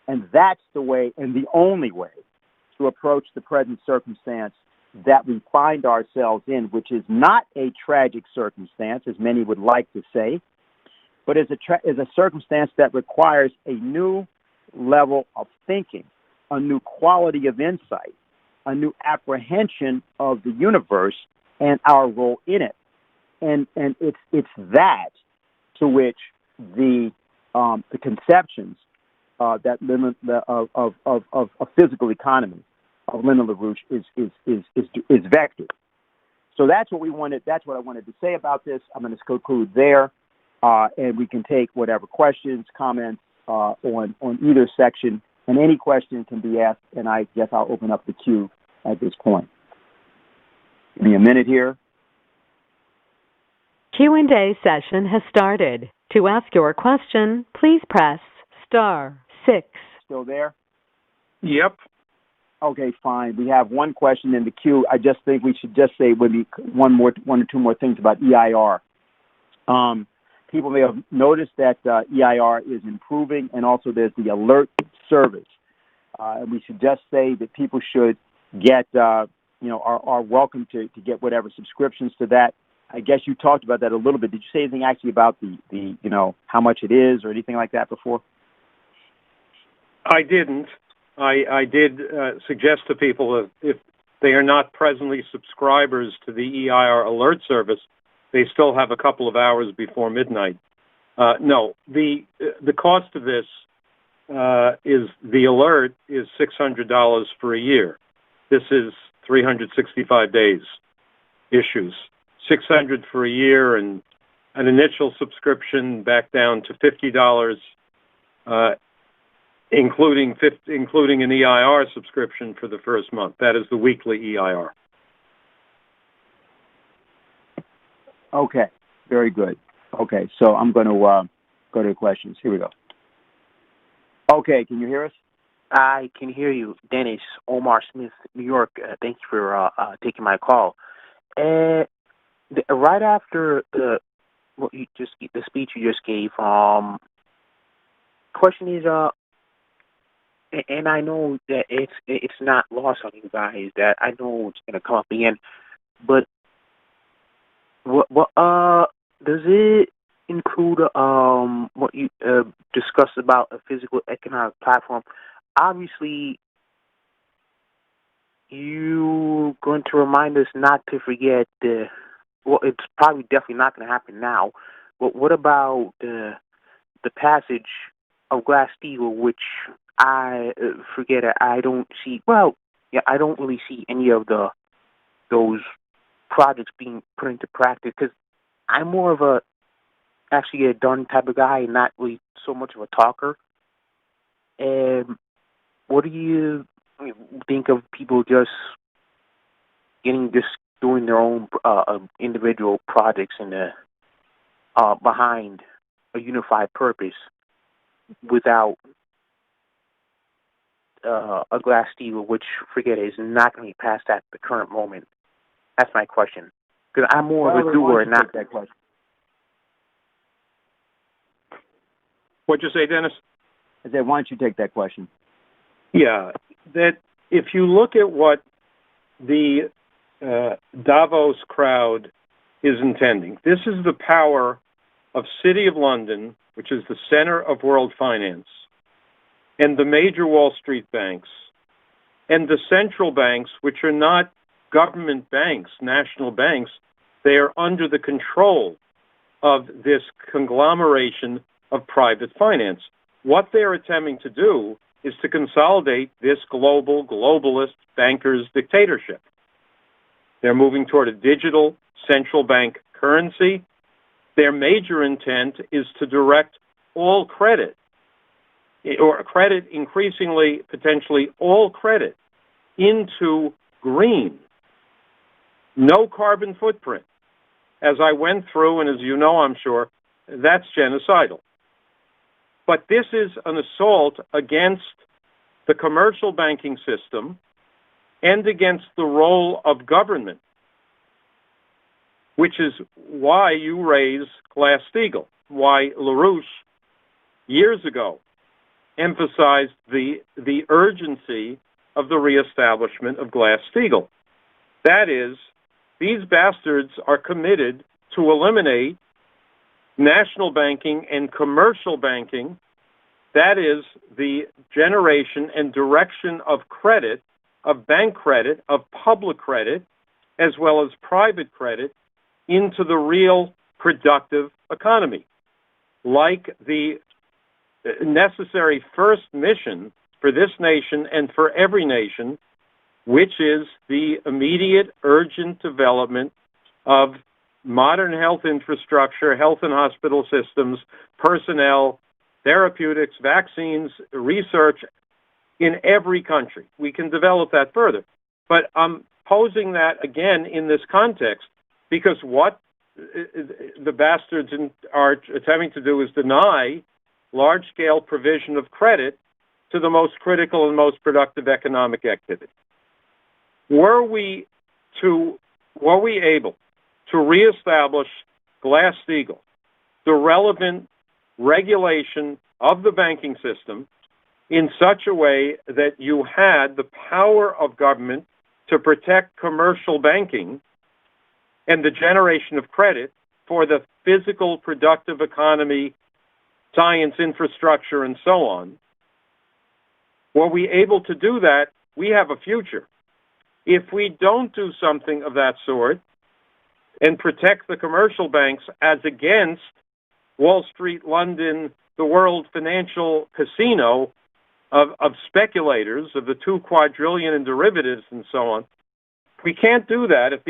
And that's the way, and the only way, to approach the present circumstance that we find ourselves in, which is not a tragic circumstance, as many would like to say, but is a circumstance that requires a new level of thinking, a new quality of insight, a new apprehension of the universe and our role in it. And it's that to which the conceptions that of physical economy of Lyndon LaRouche is vectored. So that's what we wanted. That's what I wanted to say about this. I'm going to conclude there, and we can take whatever questions, comments on either section, and any question can be asked. And I guess I'll open up the queue at this point. Give me a minute here. Q&A session has started. To ask your question, please press *6. Still there? Yep. Okay, fine. We have one question in the queue. I just think we should just say maybe one or two more things about EIR. People may have noticed that EIR is improving, and also there's the alert service. And we should just say that people should get, are welcome to get whatever subscriptions to that. I guess you talked about that a little bit. Did you say anything actually about the how much it is or anything like that before? I didn't. I did suggest to people that if they are not presently subscribers to the EIR alert service, they still have a couple of hours before midnight. No, the cost of this is the alert is $600 for a year. This is 365 days issues. $600 for a year and an initial subscription back down to $50, including an EIR subscription for the first month. That is the weekly EIR. Okay, very good. Okay, so I'm going to go to the questions. Here we go. Okay, can you hear us? I can hear you, Dennis, Omar Smith, New York. Thank you for taking my call. Right after the speech you just gave, question is, and I know that it's not lost on you guys that I know it's going to come up again, but what does it include what you discussed about a physical economic platform? Obviously, you going to remind us not to forget well, it's probably definitely not going to happen now, but what about the passage of Glass-Steagall, which I forget, I don't see, well, yeah, I don't really see any of those projects being put into practice, because I'm more of actually a done type of guy and not really so much of a talker. And what do you think of people just doing their own individual projects and behind a unified purpose without a Glass-Steagall, which, forget it, is not going to be passed at the current moment? That's my question. Because I'm more of a doer and not that question. What'd you say, Dennis? I said, why don't you take that question? Yeah, that if you look at what the Davos crowd is intending, this is the power of City of London, which is the center of world finance, and the major Wall Street banks, and the central banks, which are not government banks, national banks. They are under the control of this conglomeration of private finance. What they're attempting to do is to consolidate this globalist bankers' dictatorship. They're moving toward a digital central bank currency. Their major intent is to direct all credit, or credit increasingly, potentially all credit, into green. No carbon footprint. As I went through, and as you know, I'm sure, that's genocidal. But this is an assault against the commercial banking system and against the role of government, which is why you raise Glass-Steagall, why LaRouche years ago emphasized the urgency of the reestablishment of Glass-Steagall. That is, these bastards are committed to eliminate national banking and commercial banking, that is, the generation and direction of credit, of bank credit, of public credit, as well as private credit, into the real productive economy. Like the necessary first mission for this nation and for every nation, which is the immediate, urgent development of modern health infrastructure, health and hospital systems, personnel, therapeutics, vaccines, research in every country. We can develop that further. But I'm posing that again in this context because what the bastards are attempting to do is deny large-scale provision of credit to the most critical and most productive economic activity. Were we able to reestablish Glass-Steagall, the relevant regulation of the banking system in such a way that you had the power of government to protect commercial banking and the generation of credit for the physical productive economy, science, infrastructure, and so on, were we able to do that, we have a future. If we don't do something of that sort and protect the commercial banks as against Wall Street, London, the world financial casino of speculators, of the 2 quadrillion in derivatives and so on, we can't do that. If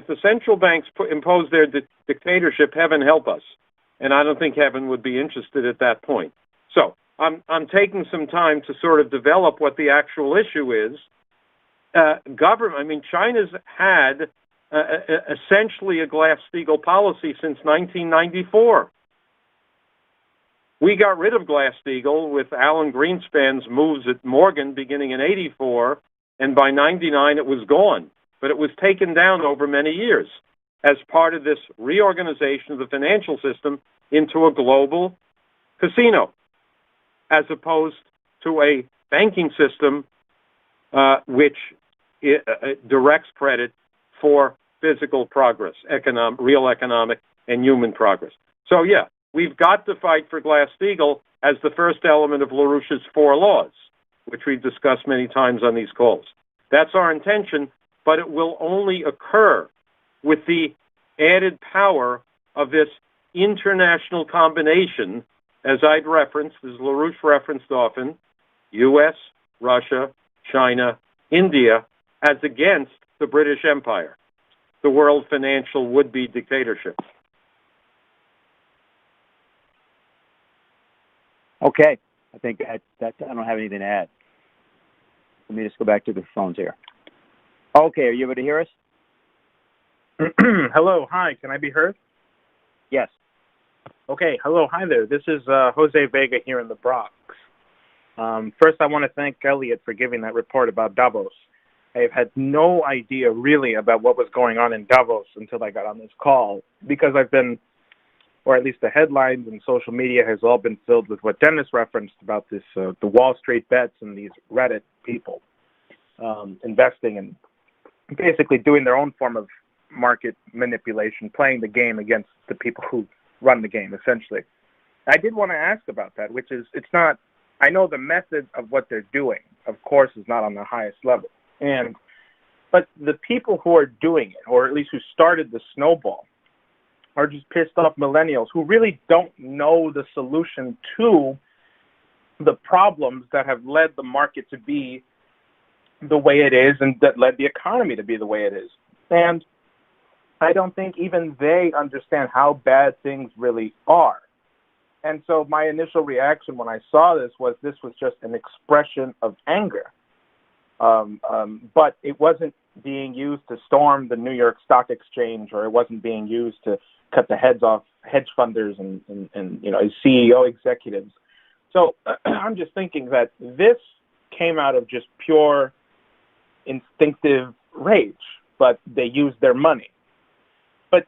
the central banks impose their dictatorship, heaven help us. And I don't think heaven would be interested at that point. So I'm taking some time to sort of develop what the actual issue is. China's had essentially a Glass-Steagall policy since 1994. We got rid of Glass-Steagall with Alan Greenspan's moves at Morgan beginning in 84, and by 99 it was gone. But it was taken down over many years as part of this reorganization of the financial system into a global casino, as opposed to a banking system which directs credit for physical progress, real economic and human progress. So, yeah, we've got to fight for Glass-Steagall as the first element of LaRouche's 4 laws, which we've discussed many times on these calls. That's our intention, but it will only occur with the added power of this international combination, as I'd referenced, as LaRouche referenced often, U.S., Russia, China, India, as against the British Empire, the world financial would-be dictatorship. Okay. I think that I don't have anything to add. Let me just go back to the phones here. Okay, are you able to hear us? Hello, hi, can I be heard? Yes. Okay, hello, hi there. This is Jose Vega here in the Bronx. First, I want to thank Elliot for giving that report about Davos. I've had no idea really about what was going on in Davos until I got on this call, because I've been, or at least the headlines and social media has all been filled with what Dennis referenced about this, the Wall Street bets and these Reddit people investing and basically doing their own form of market manipulation, playing the game against the people who run the game, essentially. I did want to ask about that, which is, it's not, I know the method of what they're doing, of course, is not on the highest level. But the people who are doing it, or at least who started the snowball, are just pissed off millennials who really don't know the solution to the problems that have led the market to be the way it is and that led the economy to be the way it is. And I don't think even they understand how bad things really are. And so my initial reaction when I saw this was just an expression of anger. But it wasn't being used to storm the New York Stock Exchange, or it wasn't being used to cut the heads off hedge funders and CEO executives. So I'm just thinking that this came out of just pure instinctive rage, but they used their money. But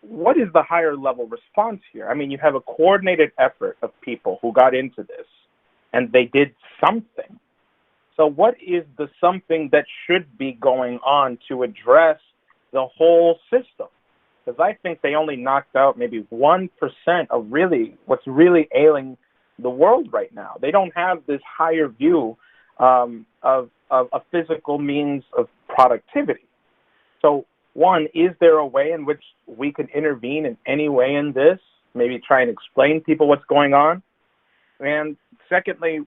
what is the higher level response here? I mean, you have a coordinated effort of people who got into this, and they did something. So what is the something that should be going on to address the whole system? Because I think they only knocked out maybe 1% of really what's really ailing the world right now. They don't have this higher view of a physical means of productivity. So one, is there a way in which we could intervene in any way in this? Maybe try and explain to people what's going on? And secondly,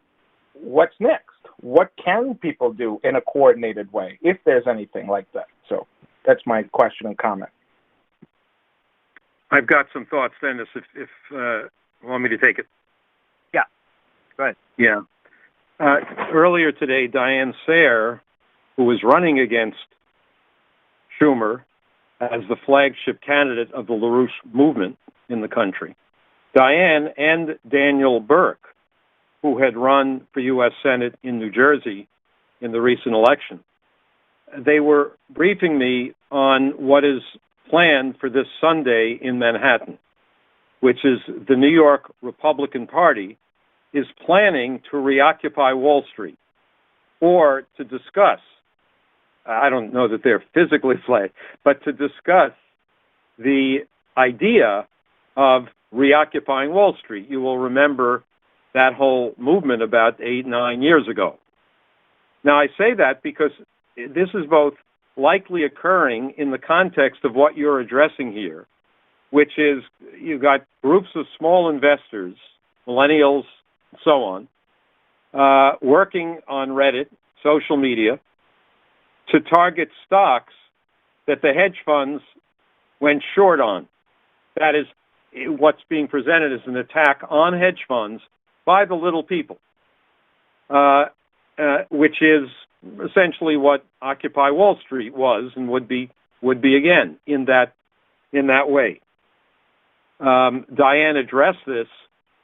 what's next? What can people do in a coordinated way, if there's anything like that? So that's my question and comment. I've got some thoughts, Dennis, if you want me to take it. Yeah, go ahead. Yeah. Earlier today, Diane Sare, who was running against Schumer as the flagship candidate of the LaRouche movement in the country, Diane and Daniel Burke, who had run for U.S. Senate in New Jersey in the recent election, they were briefing me on what is planned for this Sunday in Manhattan, which is the New York Republican Party is planning to reoccupy Wall Street, or to discuss, I don't know that they're physically flagged, but to discuss the idea of reoccupying Wall Street. You will remember that whole movement about 8-9 years ago. Now, I say that because this is both likely occurring in the context of what you're addressing here, which is you've got groups of small investors, millennials, and so on, working on Reddit, social media, to target stocks that the hedge funds went short on. That is, what's being presented as an attack on hedge funds by the little people, which is essentially what Occupy Wall Street was and would be again in that way. Diane addressed this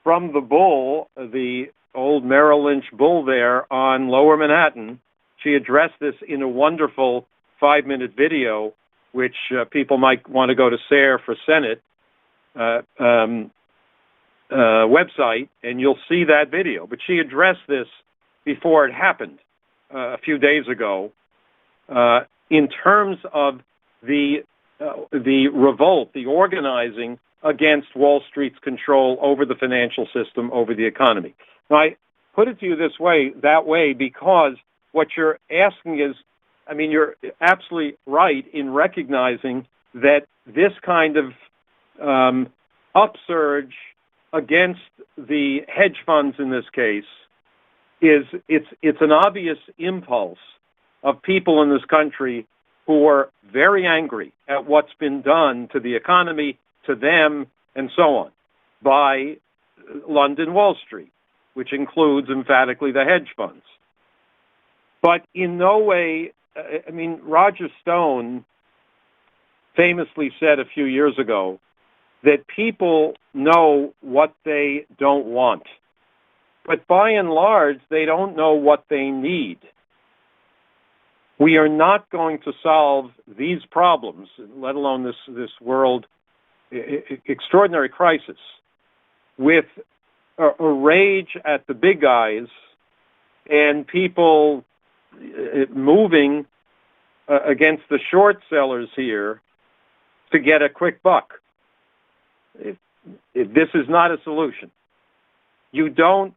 from the bull, the old Merrill Lynch bull there on Lower Manhattan. She addressed this in a wonderful 5-minute video, which people might want to go to Sare for Senate website, and you'll see that video. But she addressed this before it happened a few days ago in terms of the revolt, the organizing against Wall Street's control over the financial system, over the economy. Now, I put it to you that way, because what you're asking is, I mean, you're absolutely right in recognizing that this kind of upsurge against the hedge funds in this case it's an obvious impulse of people in this country who are very angry at what's been done to the economy, to them, and so on, by London Wall Street, which includes emphatically the hedge funds. But in no way, I mean, Roger Stone famously said a few years ago that people know what they don't want. But by and large, they don't know what they need. We are not going to solve these problems, let alone this world extraordinary crisis, with a rage at the big guys and people moving against the short sellers here to get a quick buck. This is not a solution. You don't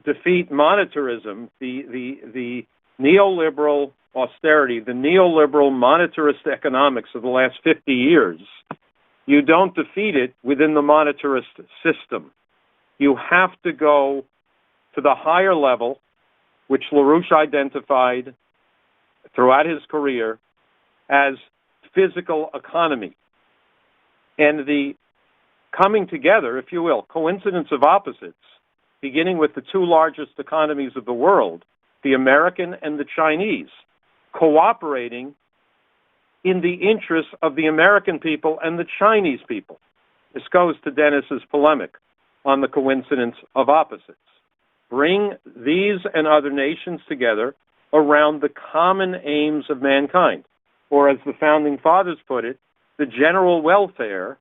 defeat monetarism, the neoliberal austerity, the neoliberal monetarist economics of the last 50 years. You don't defeat it within the monetarist system. You have to go to the higher level, which LaRouche identified throughout his career as physical economy. And the coming together, if you will, coincidence of opposites, beginning with the two largest economies of the world, the American and the Chinese, cooperating in the interests of the American people and the Chinese people. This goes to Dennis's polemic on the coincidence of opposites. Bring these and other nations together around the common aims of mankind, or as the Founding Fathers put it, the general welfare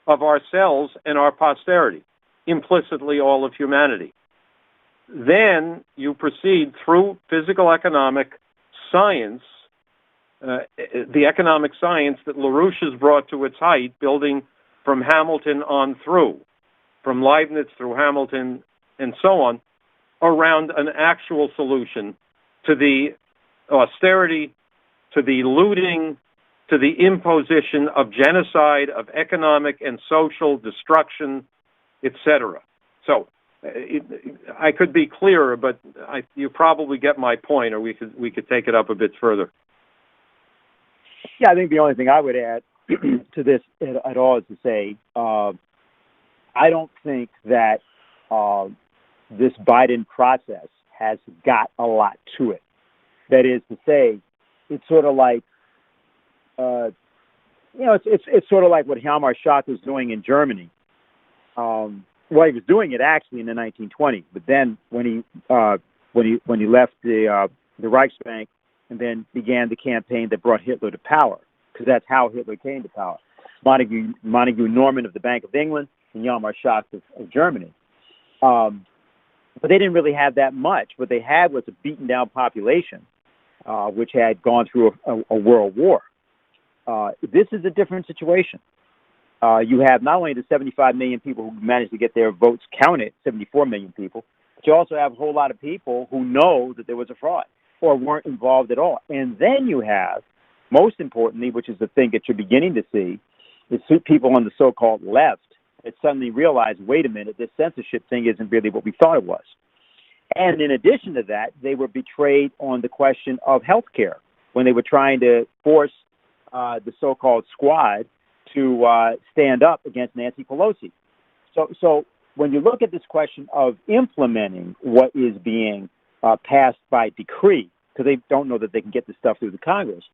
of ourselves and our posterity, implicitly all of humanity. Then you proceed through physical economic science, the economic science that LaRouche has brought to its height, building from Hamilton on through, from Leibniz through Hamilton and so on, around an actual solution to the austerity, to the looting, to the imposition of genocide, of economic and social destruction, etc. So I could be clearer, but you probably get my point, or we could take it up a bit further. Yeah, I think the only thing I would add to this at all is to say I don't think that this Biden process has got a lot to it. That is to say, it's sort of like, it's sort of like what Hjalmar Schacht was doing in Germany. Well, he was doing it actually in the 1920s, but then when he left the Reichsbank and then began the campaign that brought Hitler to power, because that's how Hitler came to power. Montague Norman of the Bank of England and Hjalmar Schacht of Germany. But they didn't really have that much. What they had was a beaten down population, which had gone through a world war. This is a different situation. You have not only the 75 million people who managed to get their votes counted, 74 million people, but you also have a whole lot of people who know that there was a fraud or weren't involved at all. And then you have, most importantly, which is the thing that you're beginning to see, is people on the so-called left that suddenly realize, wait a minute, this censorship thing isn't really what we thought it was. And in addition to that, they were betrayed on the question of health care when they were trying to force the so-called squad to stand up against Nancy Pelosi. So when you look at this question of implementing what is being passed by decree, because they don't know that they can get this stuff through the Congress,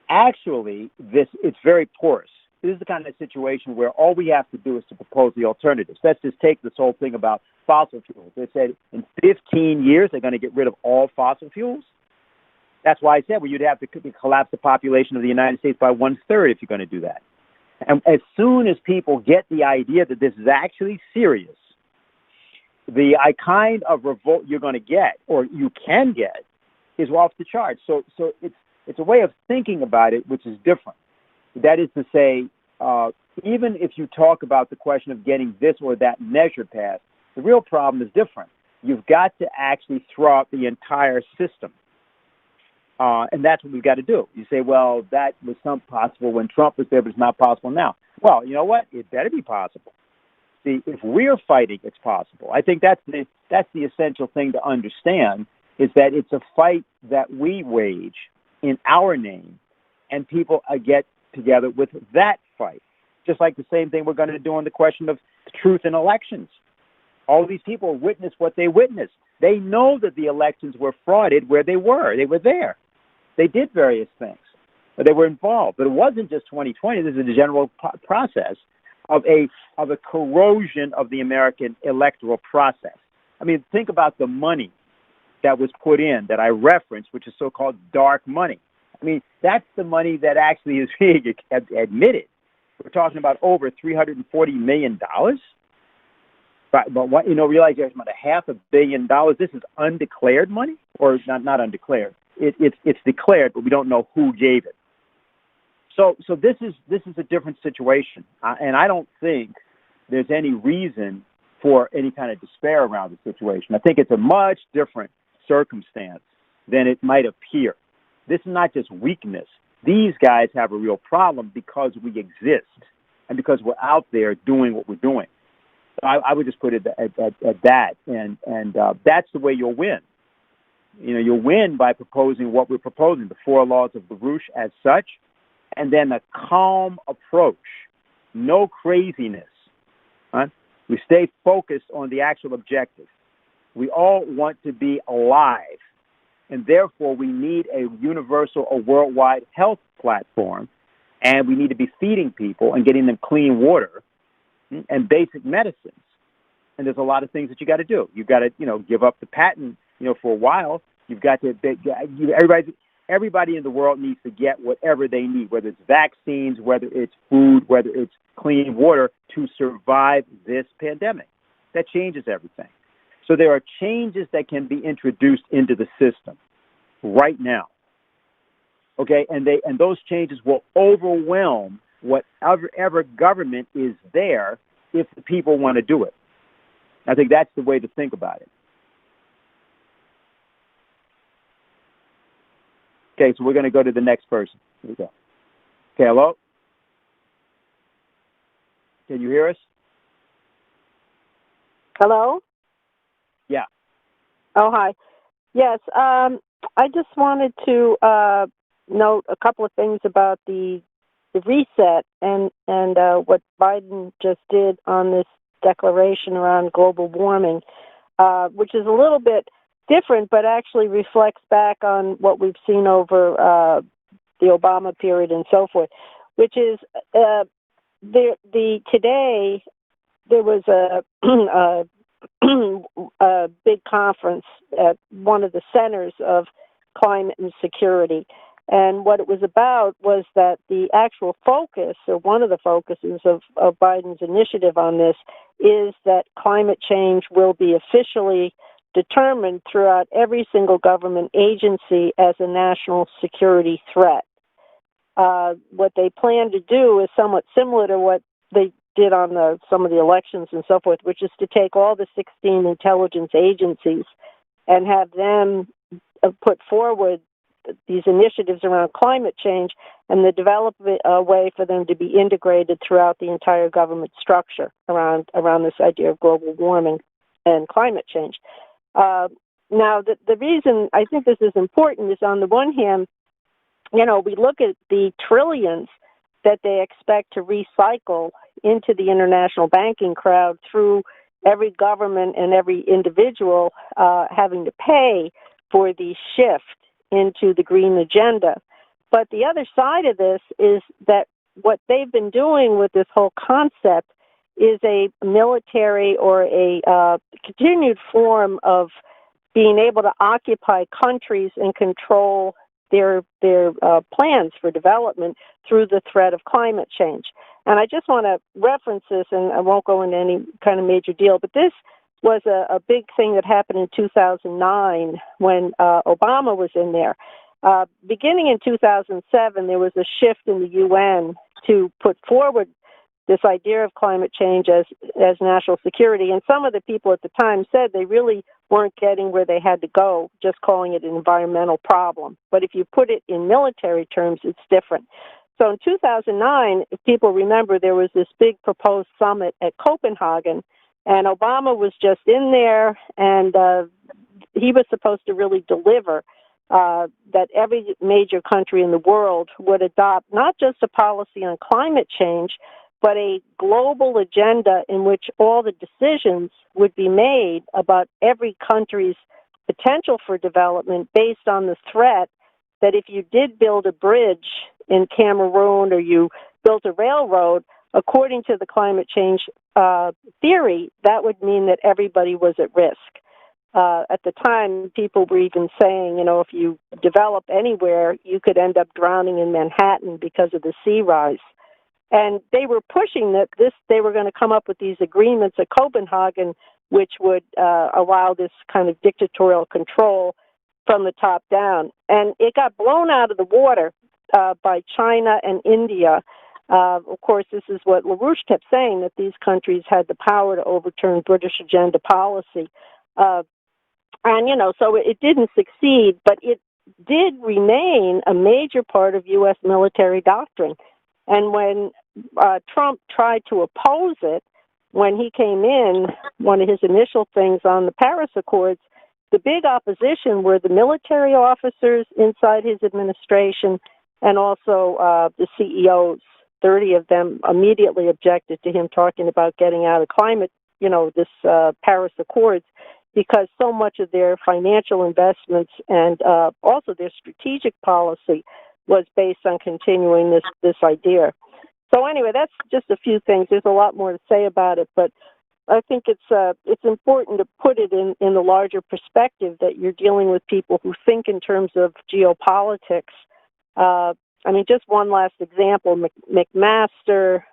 actually, it's very porous. This is the kind of situation where all we have to do is to propose the alternatives. Let's just take this whole thing about fossil fuels. They said in 15 years they're going to get rid of all fossil fuels. That's why I said, well, you'd have to collapse the population of the United States by 1/3 if you're going to do that. And as soon as people get the idea that this is actually serious, the kind of revolt you're going to get, or you can get, is off the charts. So it's a way of thinking about it which is different. That is to say, even if you talk about the question of getting this or that measure passed, the real problem is different. You've got to actually throw out the entire system. And that's what we've got to do. You say, well, that was possible when Trump was there, but it's not possible now. Well, you know what? It better be possible. See, if we're fighting, it's possible. I think that's the essential thing to understand, is that it's a fight that we wage in our name, and people get together with that fight. Just like the same thing we're going to do on the question of truth in elections. All these people witnessed what they witnessed. They know that the elections were frauded where they were. They were there. They did various things. But they were involved. But it wasn't just 2020. This is a general process of a corrosion of the American electoral process. I mean, think about the money that was put in that I referenced, which is so-called dark money. I mean, that's the money that actually is being admitted. We're talking about over $340 million. But what, realize there's about $500 million. This is undeclared money, or not undeclared. It's declared, but we don't know who gave it. So this is a different situation, and I don't think there's any reason for any kind of despair around the situation. I think it's a much different circumstance than it might appear. This is not just weakness. These guys have a real problem because we exist and because we're out there doing what we're doing. So I would just put it at that, and that's the way you'll win. You'll win by proposing what we're proposing, the 4 laws of LaRouche as such, and then a calm approach, no craziness. Right? We stay focused on the actual objective. We all want to be alive, and therefore we need a universal or worldwide health platform, and we need to be feeding people and getting them clean water and basic medicines. And there's a lot of things that you got to do. You've got to, give up the patent, for a while. You've got to, everybody in the world needs to get whatever they need, whether it's vaccines, whether it's food, whether it's clean water, to survive this pandemic. That changes everything. So there are changes that can be introduced into the system right now. Okay, and those changes will overwhelm whatever government is there if the people want to do it. I think that's the way to think about it. Okay, so we're going to go to the next person. Here we go. Okay, hello? Can you hear us? Hello? Yeah. Oh, hi. Yes, I just wanted to note a couple of things about the reset and what Biden just did on this declaration around global warming, which is a little bit different, but actually reflects back on what we've seen over the Obama period and so forth, which is today there was a big conference at one of the centers of climate and security. And what it was about was that the actual focus, or one of the focuses of Biden's initiative on this, is that climate change will be officially determined throughout every single government agency as a national security threat. What they plan to do is somewhat similar to what they did on some of the elections and so forth, which is to take all the 16 intelligence agencies and have them put forward these initiatives around climate change and the develop a way for them to be integrated throughout the entire government structure around this idea of global warming and climate change. Now, the reason I think this is important is, on the one hand, we look at the trillions that they expect to recycle into the international banking crowd through every government and every individual having to pay for the shift into the green agenda. But the other side of this is that what they've been doing with this whole concept is a military or a continued form of being able to occupy countries and control their plans for development through the threat of climate change. And I just want to reference this, and I won't go into any kind of major deal, but this was a big thing that happened in 2009 when Obama was in there. Beginning in 2007, there was a shift in the UN to put forward this idea of climate change as national security. And some of the people at the time said they really weren't getting where they had to go, just calling it an environmental problem. But if you put it in military terms, it's different. So in 2009, if people remember, there was this big proposed summit at Copenhagen, and Obama was just in there, and he was supposed to really deliver that every major country in the world would adopt not just a policy on climate change, but a global agenda in which all the decisions would be made about every country's potential for development based on the threat that if you did build a bridge in Cameroon or you built a railroad, according to the climate change theory, that would mean that everybody was at risk. At the time, people were even saying, if you develop anywhere, you could end up drowning in Manhattan because of the sea rise. And they were pushing that they were going to come up with these agreements at Copenhagen, which would allow this kind of dictatorial control from the top down. And it got blown out of the water by China and India. Of course, this is what LaRouche kept saying, that these countries had the power to overturn British agenda policy. So it didn't succeed, but it did remain a major part of U.S. military doctrine. And when Trump tried to oppose it, when he came in, one of his initial things on the Paris Accords, the big opposition were the military officers inside his administration and also the CEOs. 30 of them immediately objected to him talking about getting out of climate, this Paris Accords, because so much of their financial investments and also their strategic policy was based on continuing this idea. So anyway, that's just a few things. There's a lot more to say about it, but I think it's important to put it in the larger perspective that you're dealing with people who think in terms of geopolitics. Just one last example, McMaster,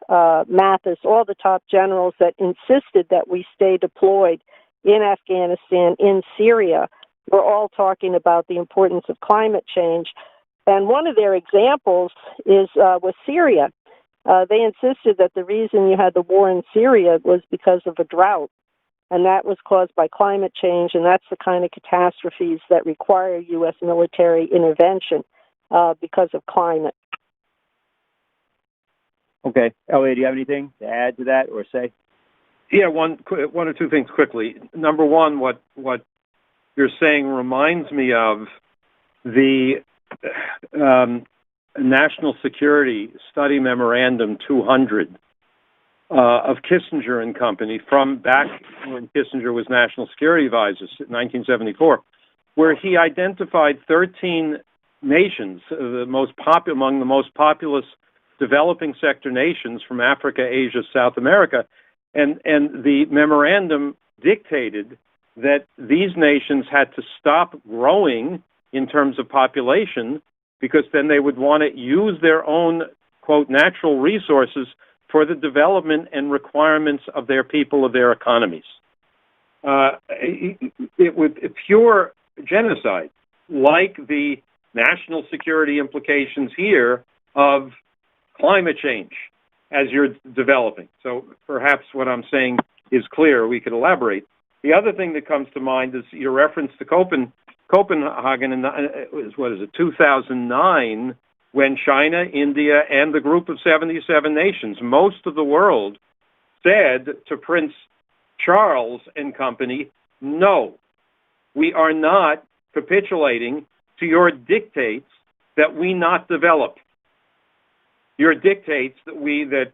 Mathis, all the top generals that insisted that we stay deployed in Afghanistan, in Syria, were all talking about the importance of climate change. And one of their examples was Syria. They insisted that the reason you had the war in Syria was because of a drought, and that was caused by climate change, and that's the kind of catastrophes that require U.S. military intervention because of climate. Okay. Elliot, do you have anything to add to that or say? Yeah, one or two things quickly. Number one, what you're saying reminds me of the National Security Study Memorandum 200 of Kissinger and Company from back when Kissinger was National Security Advisor in 1974, where he identified 13 nations, among the most populous developing sector nations from Africa, Asia, South America, and the memorandum dictated that these nations had to stop growing in terms of population because then they would want to use their own, quote, natural resources for the development and requirements of their people, of their economies. It would pure genocide, like the national security implications here of climate change as you're developing. So perhaps what I'm saying is clear. We could elaborate. The other thing that comes to mind is your reference to Copenhagen in 2009, when China, India, and the group of 77 nations, most of the world, said to Prince Charles and company, no, we are not capitulating to your dictates that we not develop. Your dictates that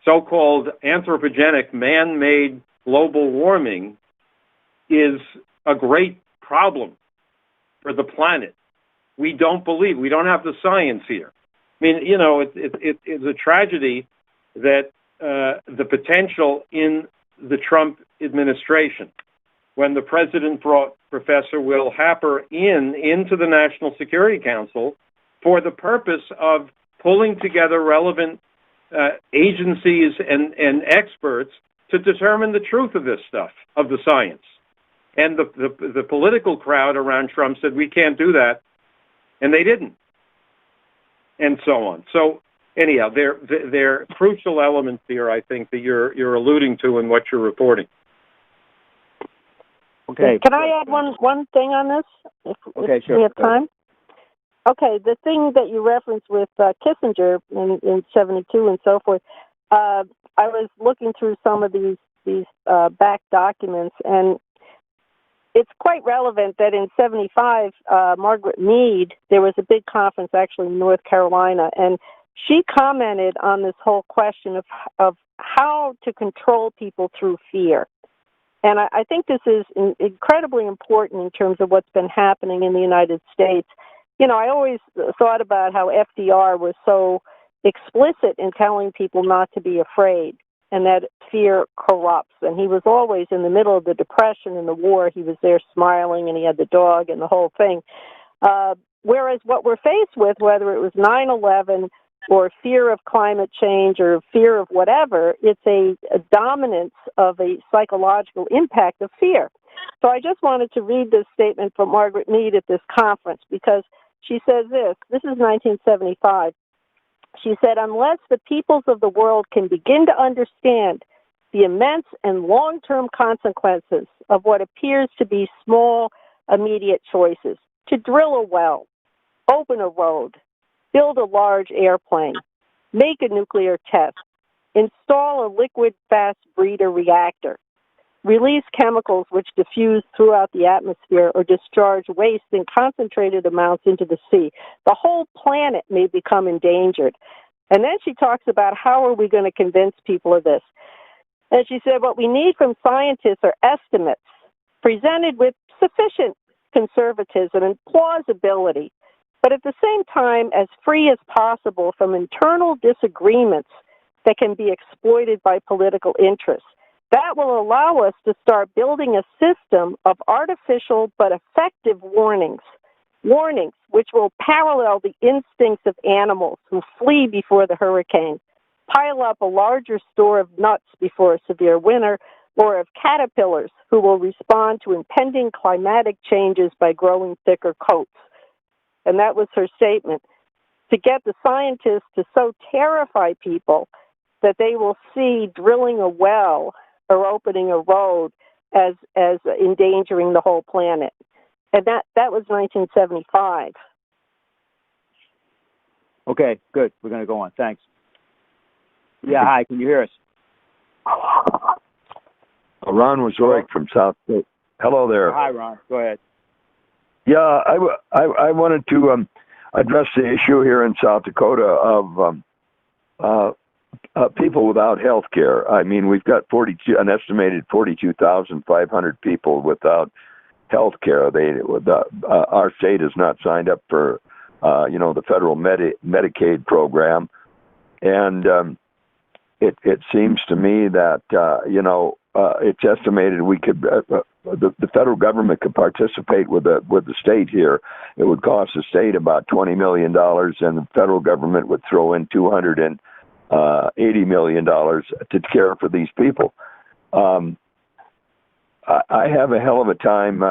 so-called anthropogenic, man-made global warming is a great problem for the planet. We don't believe. We don't have the science here. I mean, it's a tragedy that the potential in the Trump administration, when the president brought Professor Will Happer into the National Security Council for the purpose of pulling together relevant agencies and experts to determine the truth of this stuff, of the science. And the political crowd around Trump said, we can't do that. And they didn't. And so on. So anyhow, they're crucial elements here, I think, that you're alluding to in what you're reporting. Okay. Can I add one thing on this? Okay, sure. We have time? Okay, the thing that you referenced with Kissinger in 72 and so forth, I was looking through some of these back documents, and it's quite relevant that in 75, Margaret Mead, there was a big conference actually in North Carolina, and she commented on this whole question of how to control people through fear. And I think this is incredibly important in terms of what's been happening in the United States. You know, I always thought about how FDR was so explicit in telling people not to be afraid and that fear corrupts. And he was always in the middle of the Depression and the war. He was there smiling, and he had the dog and the whole thing. Whereas what we're faced with, whether it was 9/11 or fear of climate change or fear of whatever, it's a dominance of a psychological impact of fear. So I just wanted to read this statement from Margaret Mead at this conference, because she says this is 1975. She said, unless the peoples of the world can begin to understand the immense and long-term consequences of what appears to be small, immediate choices, to drill a well, open a road, build a large airplane, make a nuclear test, install a liquid fast breeder reactor, release chemicals which diffuse throughout the atmosphere or discharge waste in concentrated amounts into the sea, the whole planet may become endangered. And then she talks about how are we going to convince people of this. And she said what we need from scientists are estimates presented with sufficient conservatism and plausibility, but at the same time as free as possible from internal disagreements that can be exploited by political interests. That will allow us to start building a system of artificial but effective warnings which will parallel the instincts of animals who flee before the hurricane, pile up a larger store of nuts before a severe winter, or of caterpillars who will respond to impending climatic changes by growing thicker coats. And that was her statement, to get the scientists to so terrify people that they will see drilling a well or opening a road as endangering the whole planet. And that was 1975. Okay, good. We're going to go on. Thanks. Yeah, hi. Can you hear us? Ron Wazorik from South Dakota. Hello there. Hi, Ron. Go ahead. Yeah, I wanted to address the issue here in South Dakota of people without health care. I mean, we've got an estimated 42,500 people without health care. Our state has not signed up for, the federal Medicaid program, and it seems to me that it's estimated we could. The federal government could participate with the state here. It would cost the state about $20 million, and the federal government would throw in $280 million to care for these people. I have a hell of a time,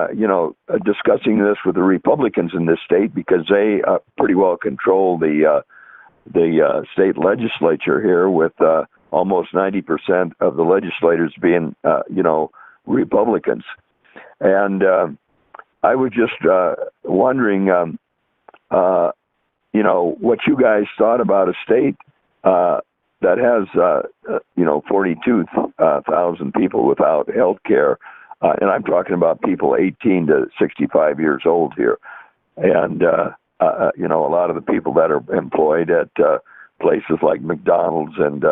discussing this with the Republicans in this state, because they pretty well control the state legislature here, with almost 90% of the legislators being, Republicans. And I was just wondering, what you guys thought about a state that has, 42,000 people without health care. And I'm talking about people 18 to 65 years old here. And, a lot of the people that are employed at places like McDonald's and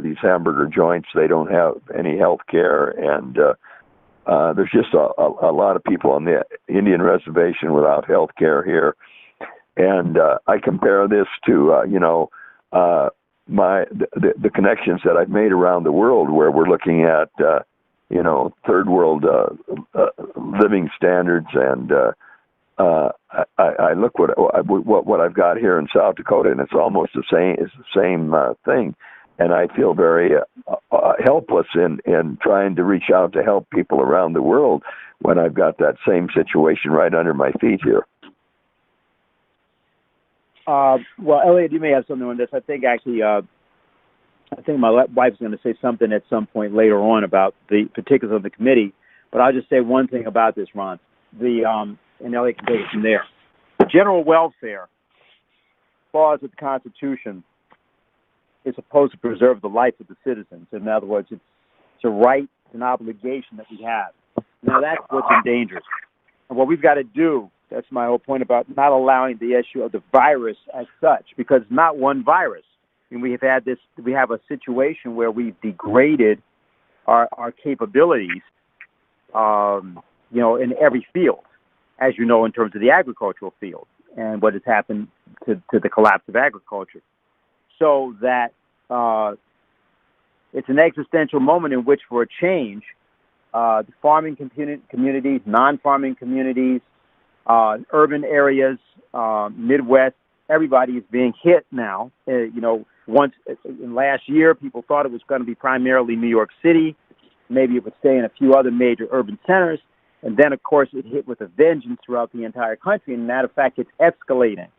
these hamburger joints, they don't have any health care. And there's just a lot of people on the Indian reservation without health care here. And I compare this to, the connections that I've made around the world, where we're looking at, third world living standards, and I look what I've got here in South Dakota, and it's almost the same. It's the same thing, and I feel very helpless in trying to reach out to help people around the world when I've got that same situation right under my feet here. Well, Elliot, you may have something on this. I think actually, I think my wife's going to say something at some point later on about the particulars of the committee. But I'll just say one thing about this, Ron. And Elliot can take it from there. The general welfare clause of the Constitution is supposed to preserve the life of the citizens. In other words, it's a right, it's an obligation that we have. Now, that's what's endangered. And what we've got to do, that's my whole point about not allowing the issue of the virus as such, because it's not one virus. I mean, we have a situation where we've degraded our capabilities, in every field, as you know, in terms of the agricultural field and what has happened to the collapse of agriculture. So that it's an existential moment in which, for a change, the farming communities, non-farming communities, urban areas, Midwest, everybody is being hit now. Once in last year, people thought it was going to be primarily New York City. Maybe it would stay in a few other major urban centers. And then, of course, it hit with a vengeance throughout the entire country. And matter of fact, it's escalating.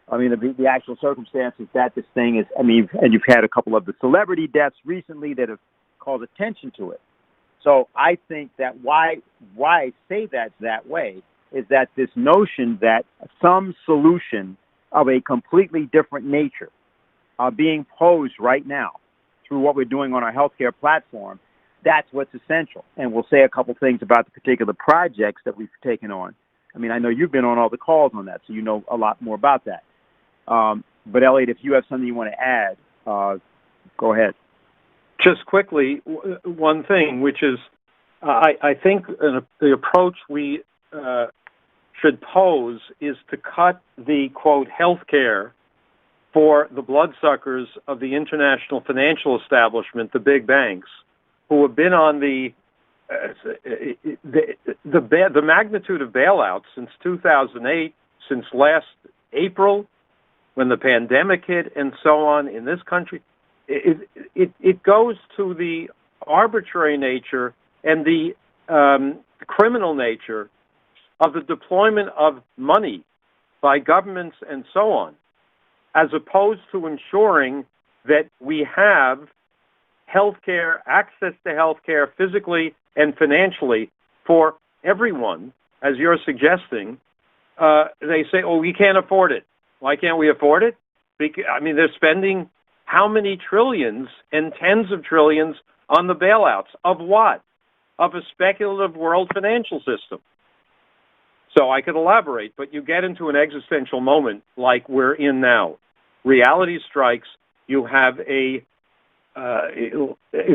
I mean, the actual circumstances that this thing is, and you've had a couple of the celebrity deaths recently that have called attention to it. So I think that why I say that way is that this notion that some solution of a completely different nature are being posed right now through what we're doing on our healthcare platform, that's what's essential. And we'll say a couple things about the particular projects that we've taken on. I mean, I know you've been on all the calls on that, so you know a lot more about that. But Elliot, if you have something you want to add, go ahead. Just quickly, one thing, which is I think the approach we should pose is to cut the, quote, health care for the bloodsuckers of the international financial establishment, the big banks, who have been on the magnitude of bailouts since 2008, since last April, when the pandemic hit, and so on in this country. It goes to the arbitrary nature and the criminal nature of the deployment of money by governments and so on, as opposed to ensuring that we have healthcare, access to healthcare physically and financially for everyone, as you're suggesting. They say, oh, we can't afford it. Why can't we afford it? Because, they're spending how many trillions and tens of trillions on the bailouts? Of what? Of a speculative world financial system. So I could elaborate, but you get into an existential moment like we're in now. Reality strikes. You have a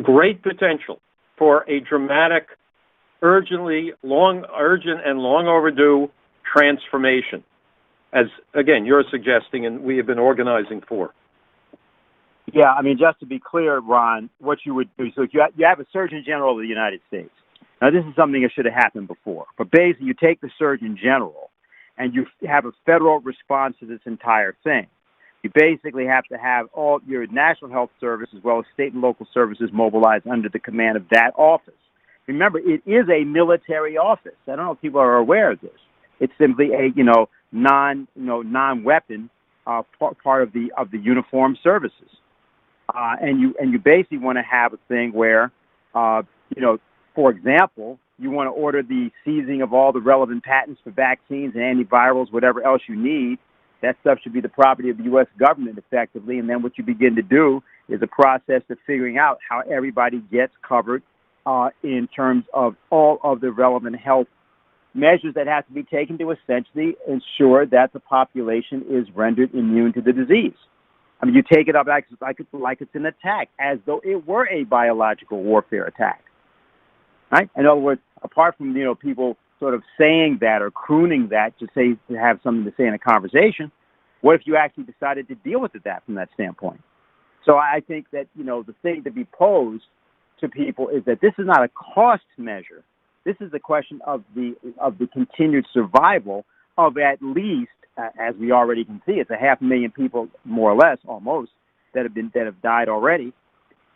great potential for a dramatic, urgent and long overdue transformation, as, again, you're suggesting and we have been organizing for. Yeah, just to be clear, Ron, what you would do, so you have a Surgeon General of the United States. Now, this is something that should have happened before. But basically, you take the Surgeon General and you have a federal response to this entire thing. You basically have to have all your national health service as well as state and local services mobilized under the command of that office. Remember, it is a military office. I don't know if people are aware of this. It's simply a non-weapon part of the uniformed services. And you basically want to have a thing where, for example, you want to order the seizing of all the relevant patents for vaccines and antivirals, whatever else you need. That stuff should be the property of the U.S. government effectively. And then what you begin to do is a process of figuring out how everybody gets covered in terms of all of the relevant health measures that have to be taken to essentially ensure that the population is rendered immune to the disease. You take it up like it's an attack, as though it were a biological warfare attack. Right? In other words, apart from people sort of saying that or crooning that to have something to say in a conversation, what if you actually decided to deal with it from that standpoint? So I think that the thing to be posed to people is that this is not a cost measure. This is a question of the continued survival of at least, as we already can see, it's 500,000 people, more or less, almost, that have died already.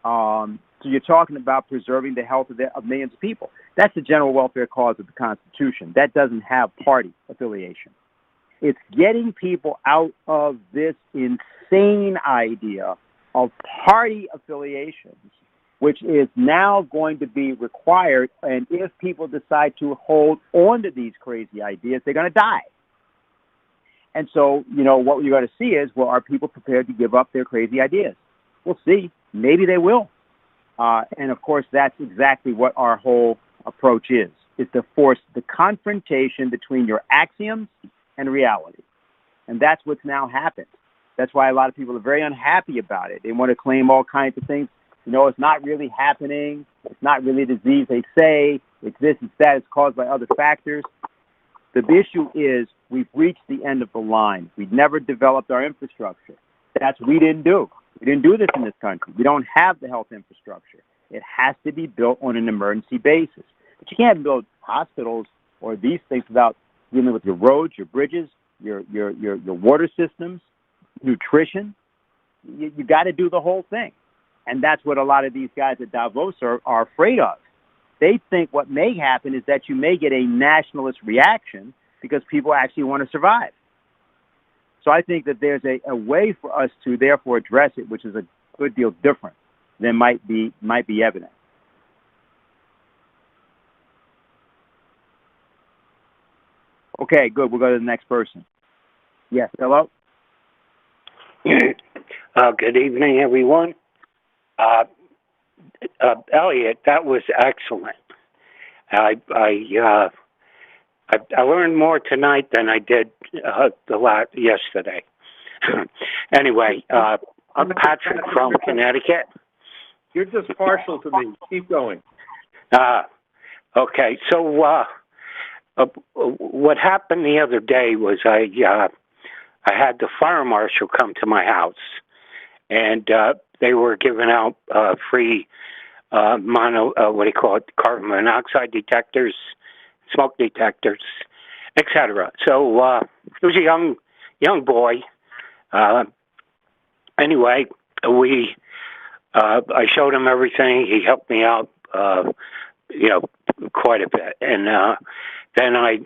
So you're talking about preserving the health of millions of people. That's the general welfare clause of the Constitution. That doesn't have party affiliation. It's getting people out of this insane idea of party affiliations, which is now going to be required. And if people decide to hold on to these crazy ideas, they're going to die. And so, what you're going to see is, well, are people prepared to give up their crazy ideas? We'll see. Maybe they will. And, of course, that's exactly what our whole approach is to force the confrontation between your axioms and reality. And that's what's now happened. That's why a lot of people are very unhappy about it. They want to claim all kinds of things. It's not really happening. It's not really a disease, they say. It's this, it's that. It's caused by other factors. The issue is we've reached the end of the line. We've never developed our infrastructure. We didn't do. We didn't do this in this country. We don't have the health infrastructure. It has to be built on an emergency basis. But you can't build hospitals or these things without dealing with your roads, your bridges, your water systems, nutrition. You got to do the whole thing. And that's what a lot of these guys at Davos are afraid of. They think what may happen is that you may get a nationalist reaction because people actually want to survive. So I think that there's a way for us to therefore address it, which is a good deal different than might be evident. Okay, good. We'll go to the next person. Yes, hello? Good evening, everyone. Elliot, that was excellent. I learned more tonight than I did yesterday. Anyway, I'm Patrick from Connecticut. You're just partial to me. Keep going. Okay, so what happened the other day was I had the fire marshal come to my house, and they were giving out free carbon monoxide detectors, smoke detectors, etc. So it was a young boy. Anyway, I showed him everything. He helped me out, quite a bit. And then I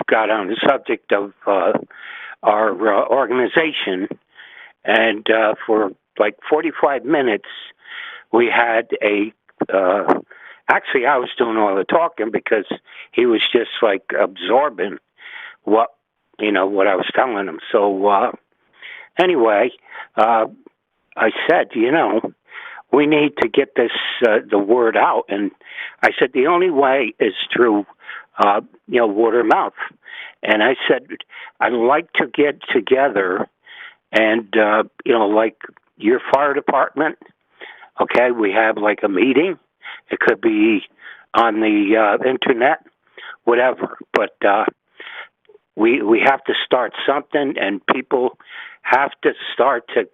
got on the subject of our organization, and for like 45 minutes, we had actually I was doing all the talking because he was just like absorbing what I was telling him. So anyway, I said, we need to get this, the word out. And I said, the only way is through, word of mouth. And I said, I'd like to get together and, like your fire department. Okay. We have like a meeting. It could be on the internet, whatever. But we have to start something, and people have to start to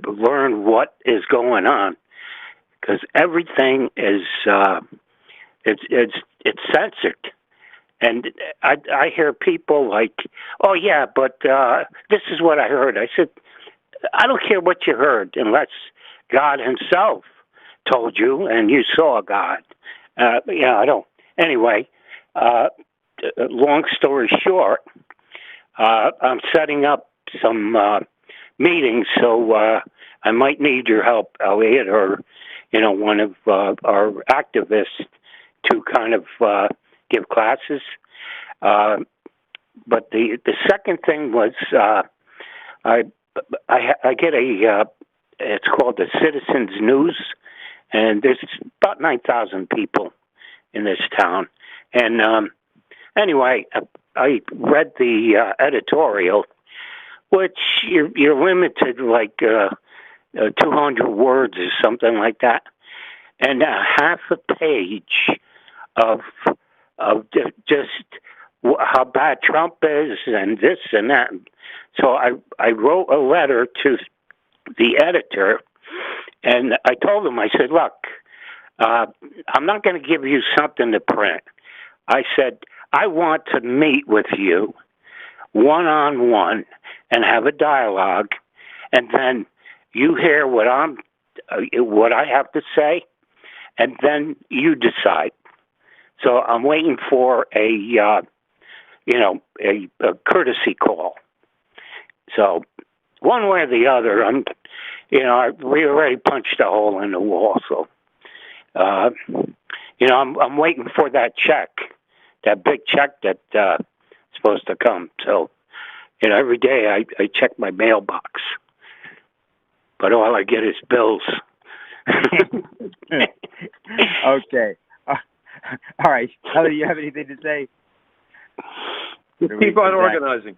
learn what is going on, because everything is it's censored. And I hear people like, oh yeah, but this is what I heard. I said, I don't care what you heard unless God himself told you and you saw God. I don't. Anyway, long story short, I'm setting up some meetings, so I might need your help, Elliot, or one of our activists to kind of give classes. But the second thing was I get it's called the Citizens News, and there's about 9,000 people in this town. And anyway, I read the editorial, which you're limited like 200 words or something like that, and half a page of just how bad Trump is and this and that. So I wrote a letter to the editor, and I told him, I said, look, I'm not going to give you something to print. I said, I want to meet with you one-on-one and have a dialogue, and then you hear what I have to say, and then you decide. So I'm waiting for a a courtesy call. So one way or the other, we already punched a hole in the wall. So, I'm waiting for that check, that big check that's supposed to come. So, every day I check my mailbox, but all I get is bills. Okay. All right. Elliot, do you have anything to say? Keep on organizing.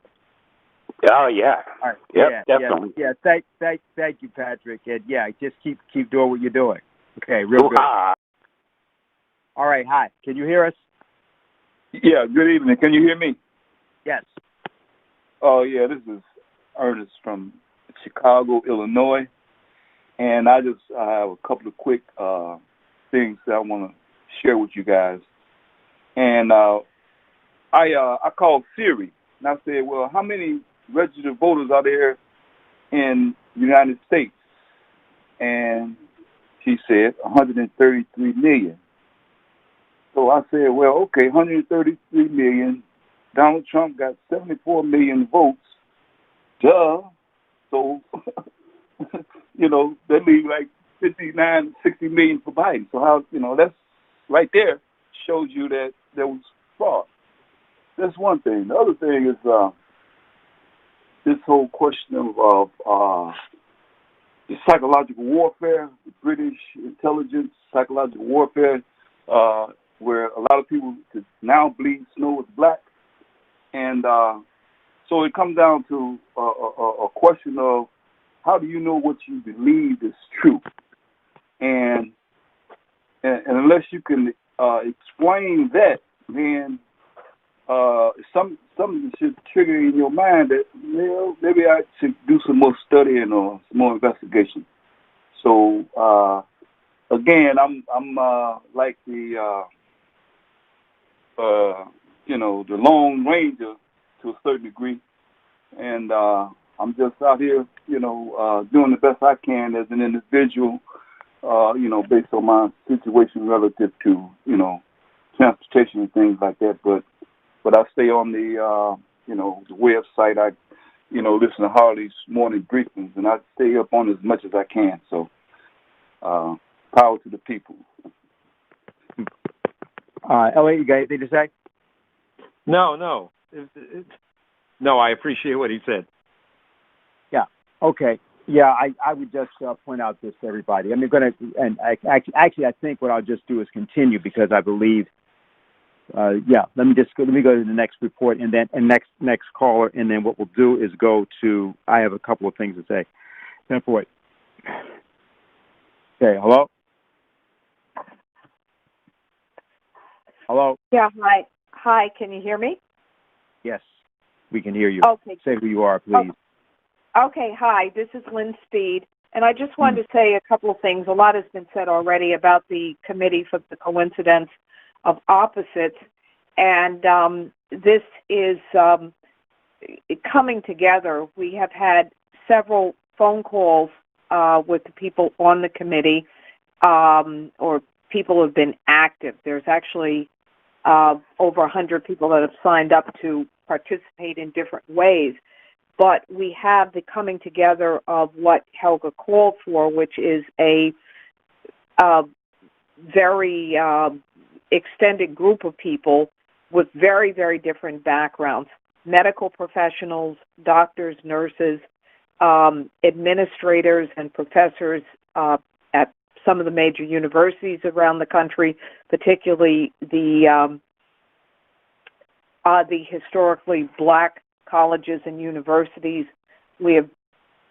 Oh yeah. All right. Yep, definitely. Yeah. Thank you, Patrick. And yeah, just keep doing what you're doing. Okay, real good. All right. Hi. Can you hear us? Yeah. Good evening. Can you hear me? Yes. Oh yeah. This is Ernest from Chicago, Illinois, and I have a couple of quick things that I want to share with you guys. And I called Siri and I said, well, how many registered voters are there in the United States? And she said 133 million. So I said, well, okay, 133 million. Donald Trump got 74 million votes. Duh. So, that leaves like 59, 60 million for Biden. So how, that's right there shows you that there was fraud. That's one thing. The other thing is this whole question of the psychological warfare, the British intelligence, psychological warfare, where a lot of people could now bleed snow is black. And so it comes down to a question of how do you know what you believe is true? And unless you can explain that, then something should trigger in your mind that, maybe I should do some more studying or some more investigation. So again, I'm like the the Lone Ranger to a certain degree, and I'm just out here, doing the best I can as an individual, based on my situation relative to, transportation and things like that. But I stay on the, the website. I, listen to Harley's morning briefings, and I stay up on as much as I can. So, power to the people. Elliot, you got anything to say? No. No, I appreciate what he said. Yeah. Okay. Yeah, I would just point out this to everybody. Actually, I think what I'll just do is continue because I believe. Let me go to the next report and next caller, and then what we'll do is go to. I have a couple of things to say. Okay. Hello. Hello. Yeah. Hi. Can you hear me? Yes, we can hear you. Okay. Say who you are, please. Okay. Hi. This is Lynn Speed, and I just wanted to say a couple of things. A lot has been said already about the Committee for the Coincidence of Opposites, and this is coming together. We have had several phone calls with the people on the committee, or people who have been active. There's actually over 100 people that have signed up to participate in different ways. But we have the coming together of what Helga called for, which is a very extended group of people with very, very different backgrounds: medical professionals, doctors, nurses, administrators and professors at some of the major universities around the country, particularly the historically black colleges and universities. We have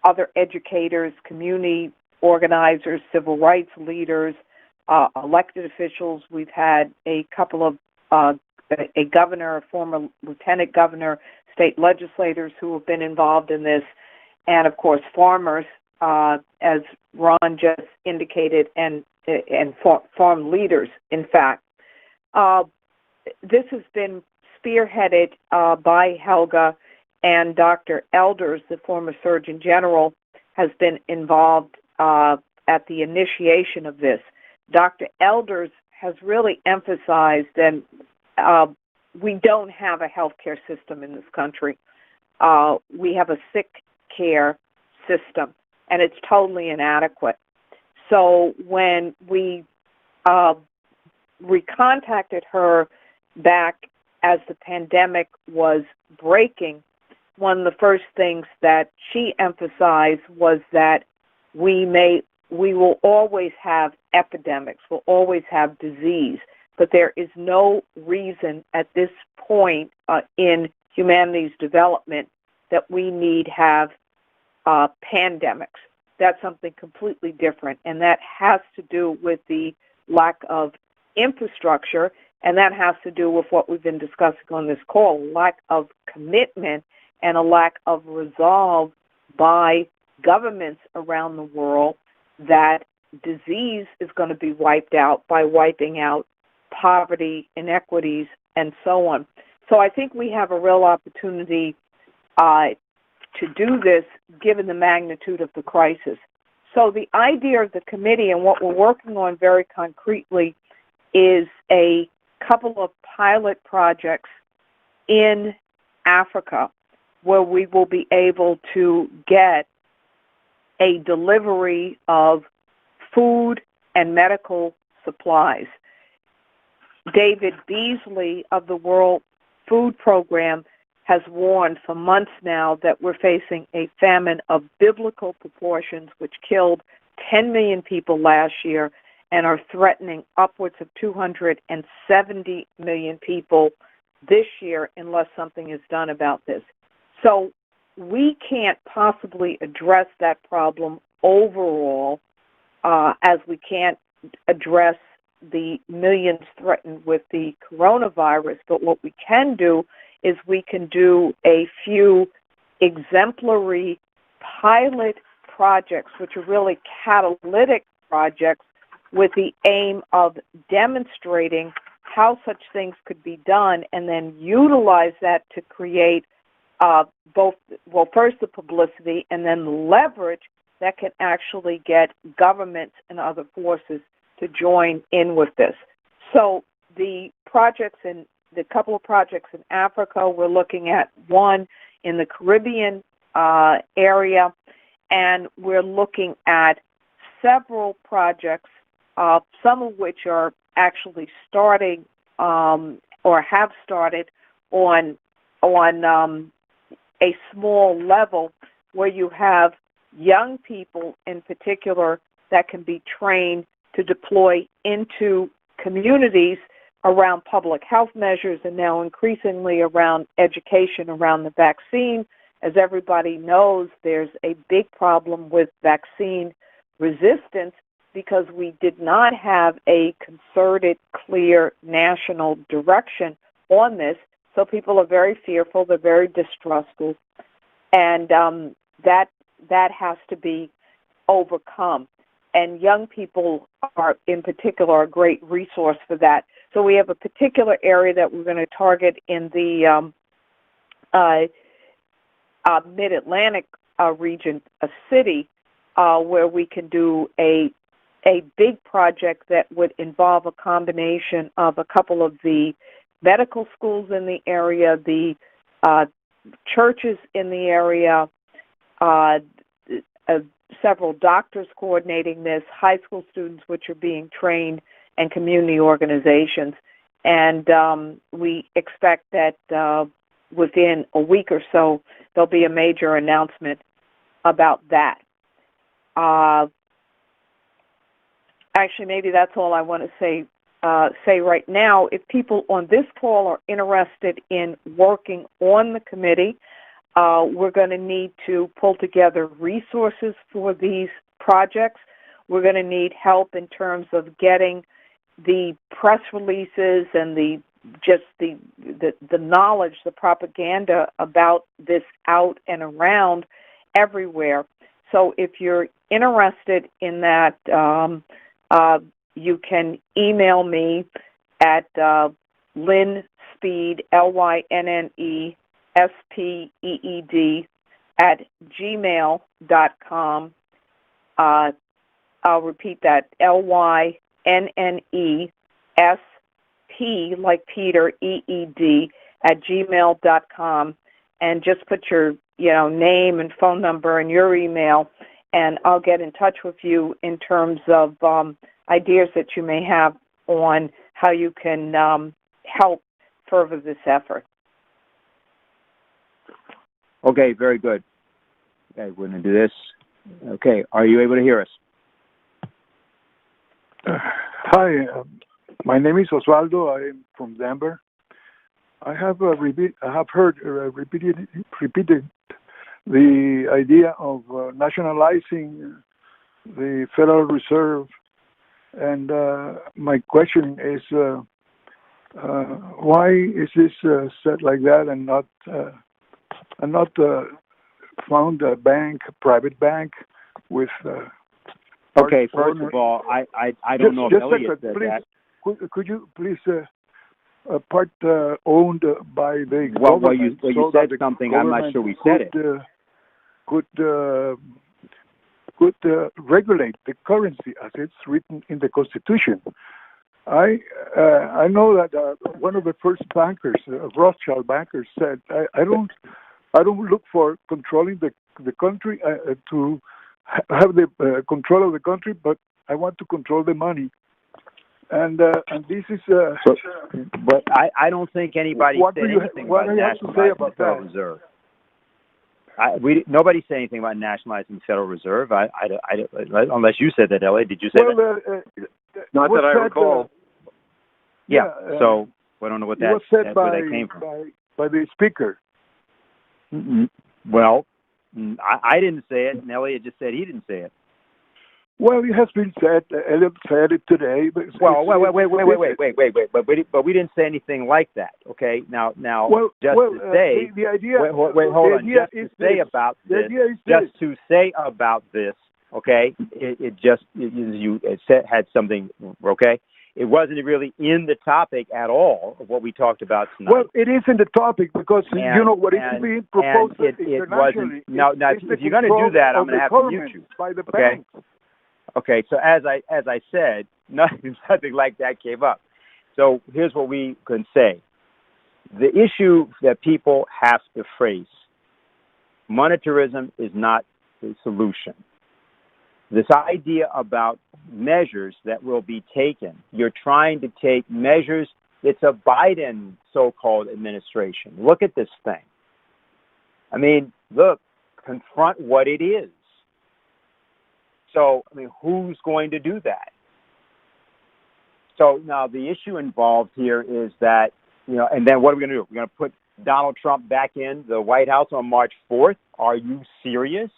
other educators, community organizers, civil rights leaders, elected officials. We've had a couple of a governor, a former lieutenant governor, state legislators who have been involved in this, and of course farmers, as Ron just indicated, and farm leaders. In fact, this has been spearheaded by Helga, and Dr. Elders, the former Surgeon General, has been involved at the initiation of this. Dr. Elders has really emphasized and we don't have a healthcare system in this country. We have a sick care system, and it's totally inadequate. So when we recontacted her back as the pandemic was breaking, one of the first things that she emphasized was that we will always have epidemics, we'll always have disease, but there is no reason at this point in humanity's development that we need have pandemics. That's something completely different, and that has to do with the lack of infrastructure, and that has to do with what we've been discussing on this call, lack of commitment and a lack of resolve by governments around the world that disease is going to be wiped out by wiping out poverty, inequities, and so on. So I think we have a real opportunity to do this given the magnitude of the crisis. So the idea of the committee and what we're working on very concretely is a couple of pilot projects in Africa where we will be able to get a delivery of food and medical supplies. David Beasley of the World Food Program has warned for months now that we're facing a famine of biblical proportions, which killed 10 million people last year and are threatening upwards of 270 million people this year unless something is done about this. So we can't possibly address that problem overall as we can't address the millions threatened with the coronavirus, but what we can do is we can do a few exemplary pilot projects, which are really catalytic projects with the aim of demonstrating how such things could be done and then utilize that to create first the publicity and then the leverage that can actually get governments and other forces to join in with this. So the couple of projects in Africa, we're looking at one in the Caribbean area, and we're looking at several projects, some of which are actually starting or have started on a small level where you have young people in particular that can be trained to deploy into communities around public health measures and now increasingly around education around the vaccine. As everybody knows, there's a big problem with vaccine resistance because we did not have a concerted, clear national direction on this. So people are very fearful, they're very distrustful, and that has to be overcome. And young people are, in particular, a great resource for that. So we have a particular area that we're going to target in the Mid-Atlantic region, a city, where we can do a big project that would involve a combination of a couple of the medical schools in the area, the churches in the area, several doctors coordinating this, high school students which are being trained, and community organizations. And we expect that within a week or so, there'll be a major announcement about that. Actually, maybe that's all I want to say right now. If people on this call are interested in working on the committee, we're going to need to pull together resources for these projects. We're going to need help in terms of getting the press releases and the knowledge, the propaganda about this out and around everywhere. So if you're interested in that, you can email me at Lynn Speed, LYNNESPEED @gmail.com. I'll repeat that, LYNNESPEED P like Peter, EED, at gmail.com, and just put your name and phone number and your email, and I'll get in touch with you in terms of ideas that you may have on how you can help further this effort. Okay, very good. Okay, we're going to do this. Okay, are you able to hear us? Hi, my name is Osvaldo. I am from Denver. I have heard repeated the idea of nationalizing the Federal Reserve, and my question is, why is this set like that and not found a bank, a private bank with? Okay, first of all, I don't know if Elliot said that. Could you please part owned by the well, government? You said something. I'm not sure we said it. Could regulate the currency as it's written in the Constitution. I know that one of the first bankers, Rothschild bankers, said, I don't look for controlling the country to have the control of the country, but I want to control the money. And this is. But I don't think anybody said anything about nationalizing the Federal Reserve. Nobody said anything about nationalizing the Federal Reserve. Unless you said that, Elliot. Did you say that? Not that I recall. Yeah. So I don't know what that said where that came from. By the speaker. Mm-hmm. Well, I didn't say it, and Elliot just said he didn't say it. Well, it has been said. Elliot said it today. But wait. But we didn't say anything like that. Okay. Now. To say. The idea. Wait. Hold on. Just to say about this. Okay. It had something. Okay. It wasn't really in the topic at all of what we talked about tonight. Well, it is in the topic because what is being proposed it wasn't. Now, if you're going to do that, I'm going to have to mute you. By the okay. banks. Okay. So as I said, nothing like that came up. So here's what we can say: the issue that people have to face, monetarism is not the solution. This idea about measures that will be taken, you're trying to take measures. It's a Biden so-called administration. Look at this thing. I mean, look, confront what it is. So, who's going to do that? So now the issue involved here is that, and then what are we going to do? We're going to put Donald Trump back in the White House on March 4th? Are you serious?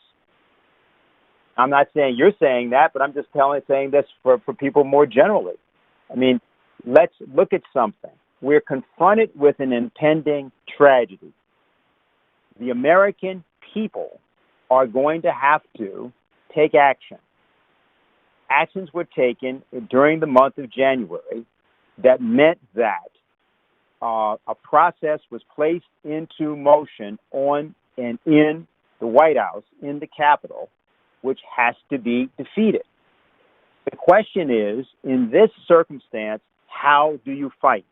I'm not saying you're saying that, but I'm just saying this for people more generally. Let's look at something. We're confronted with an impending tragedy. The American people are going to have to take action. Actions were taken during the month of January that meant that a process was placed into motion on and in the White House, in the Capitol, which has to be defeated. The question is, in this circumstance, how do you fight?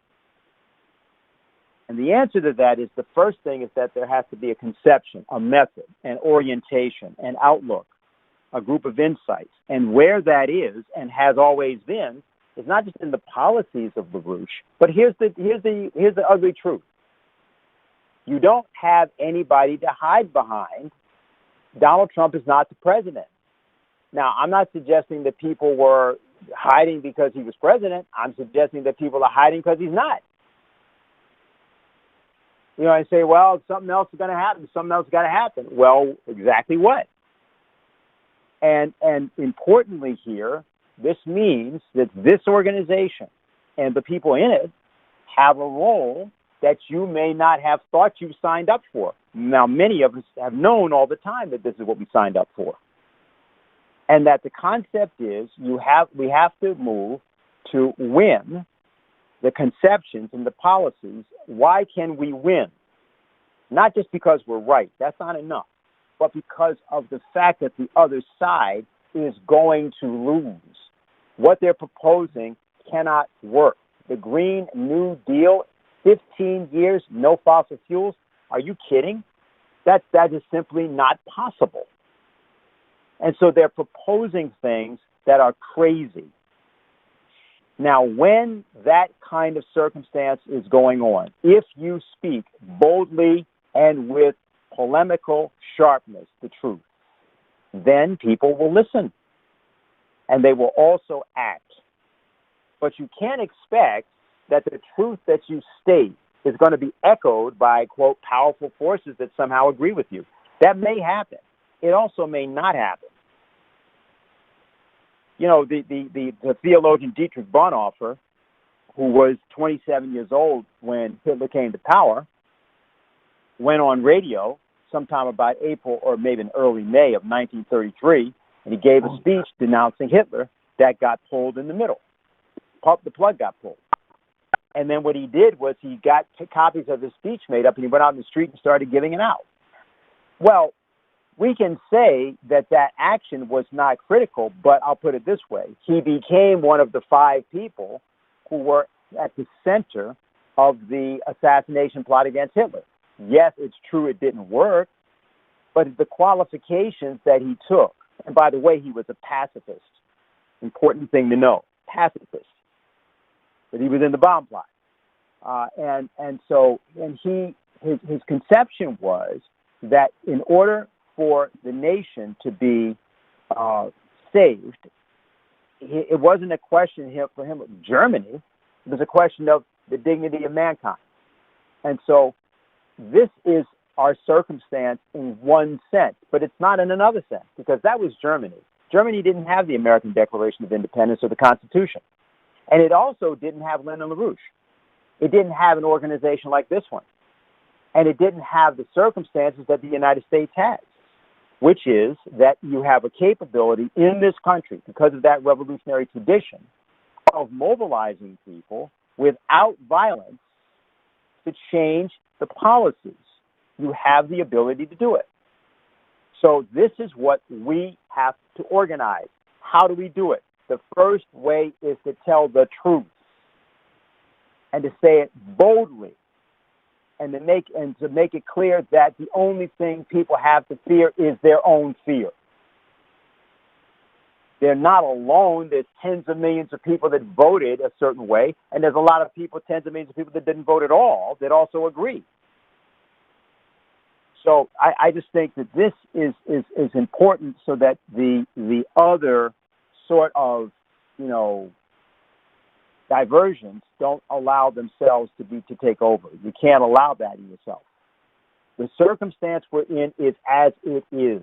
And the answer to that is, the first thing is that there has to be a conception, a method, an orientation, an outlook, a group of insights. And where that is and has always been is not just in the policies of LaRouche, but here's the ugly truth. You don't have anybody to hide behind. Donald Trump is not the president. Now, I'm not suggesting that people were hiding because he was president. I'm suggesting that people are hiding because he's not. I say, well, something else is going to happen. Something else is going to happen. Well, exactly what? And importantly here, this means that this organization and the people in it have a role that you may not have thought you signed up for. Now, many of us have known all the time that this is what we signed up for. And that the concept is we have to move to win the conceptions and the policies. Why can we win? Not just because we're right. That's not enough. But because of the fact that the other side is going to lose. What they're proposing cannot work. the Green New Deal, 15 years, no fossil fuels. Are you kidding? That is simply not possible. And so they're proposing things that are crazy. Now, when that kind of circumstance is going on, if you speak boldly and with polemical sharpness the truth, then people will listen and they will also act. But you can't expect that the truth that you state is going to be echoed by, quote, powerful forces that somehow agree with you. That may happen. It also may not happen. You know, the theologian Dietrich Bonhoeffer, who was 27 years old when Hitler came to power, went on radio sometime about April or maybe in early May of 1933, and he gave a speech denouncing Hitler that got pulled in the middle. The plug got pulled. And then what he did was he got copies of his speech made up, and he went out in the street and started giving it out. Well, we can say that action was not critical, but I'll put it this way. He became one of the 5 people who were at the center of the assassination plot against Hitler. Yes, it's true it didn't work, but the qualifications that he took, and by the way, he was a pacifist, important thing to know, pacifist, but he was in the bomb plot. So his conception was that in order for the nation to be saved, it wasn't a question for him of Germany. It was a question of the dignity of mankind. And so this is our circumstance in one sense, but it's not in another sense, because that was Germany. Germany didn't have the American Declaration of Independence or the Constitution. And it also didn't have Lyndon LaRouche. It didn't have an organization like this one. And it didn't have the circumstances that the United States has, which is that you have a capability in this country, because of that revolutionary tradition, of mobilizing people without violence to change the policies. You have the ability to do it. So this is what we have to organize. How do we do it? The first way is to tell the truth and to say it boldly, and to make it clear that the only thing people have to fear is their own fear. They're not alone. There's tens of millions of people that voted a certain way, and there's a lot of people, tens of millions of people that didn't vote at all, that also agree. So I just think that this is important, so that the other sort of, diversions don't allow themselves to take over. You can't allow that in yourself. The circumstance we're in is as it is.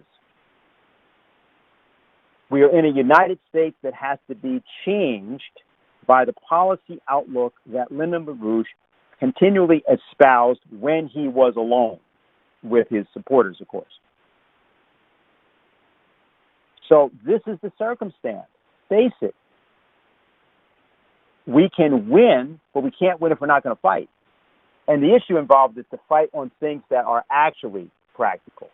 We are in a United States that has to be changed by the policy outlook that Lyndon LaRouche continually espoused when he was alone with his supporters, of course. So this is the circumstance. Face it. We can win, but we can't win if we're not going to fight. And the issue involved is to fight on things that are actually practical.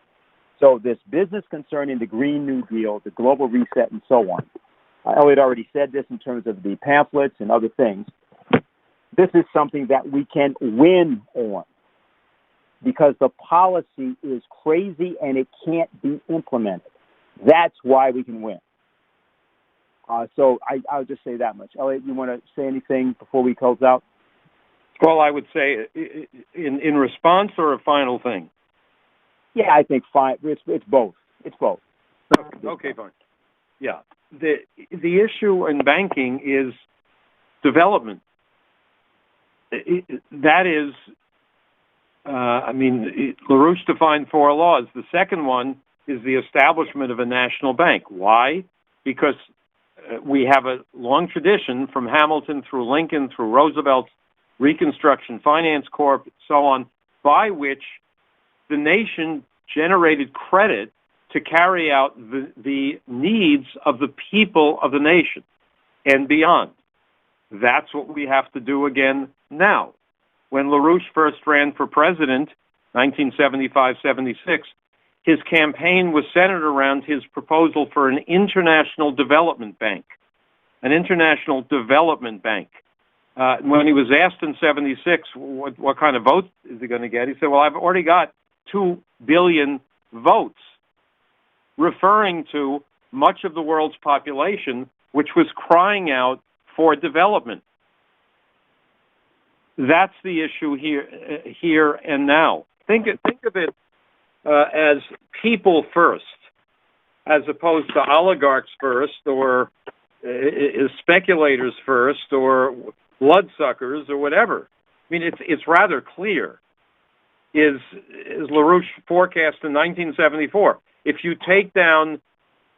So this business concerning the Green New Deal, the global reset, and so on. Elliot already said this in terms of the pamphlets and other things. This is something that we can win on, because the policy is crazy and it can't be implemented. That's why we can win. So I'll just say that much. Elliot, you want to say anything before we close out? Well, I would say in response or a final thing? Yeah, I think fine. It's both. It's both. Okay, fine. Yeah. The issue in banking is development. That is, LaRouche defined 4 laws. The second one is the establishment of a national bank. Why? Because we have a long tradition from Hamilton through Lincoln through Roosevelt's Reconstruction Finance Corp, so on, by which the nation generated credit to carry out the needs of the people of the nation and beyond. That's what we have to do again now. When LaRouche first ran for president, 1975-76, his campaign was centered around his proposal for an international development bank. An international development bank. When he was asked in 76 what kind of vote is he going to get, he said, well, I've already got 2 billion votes, referring to much of the world's population, which was crying out for development. That's the issue here and now. Think of it as people first, as opposed to oligarchs first, or speculators first, or bloodsuckers, or whatever. I mean, it's rather clear. Is LaRouche forecast in 1974? If you take down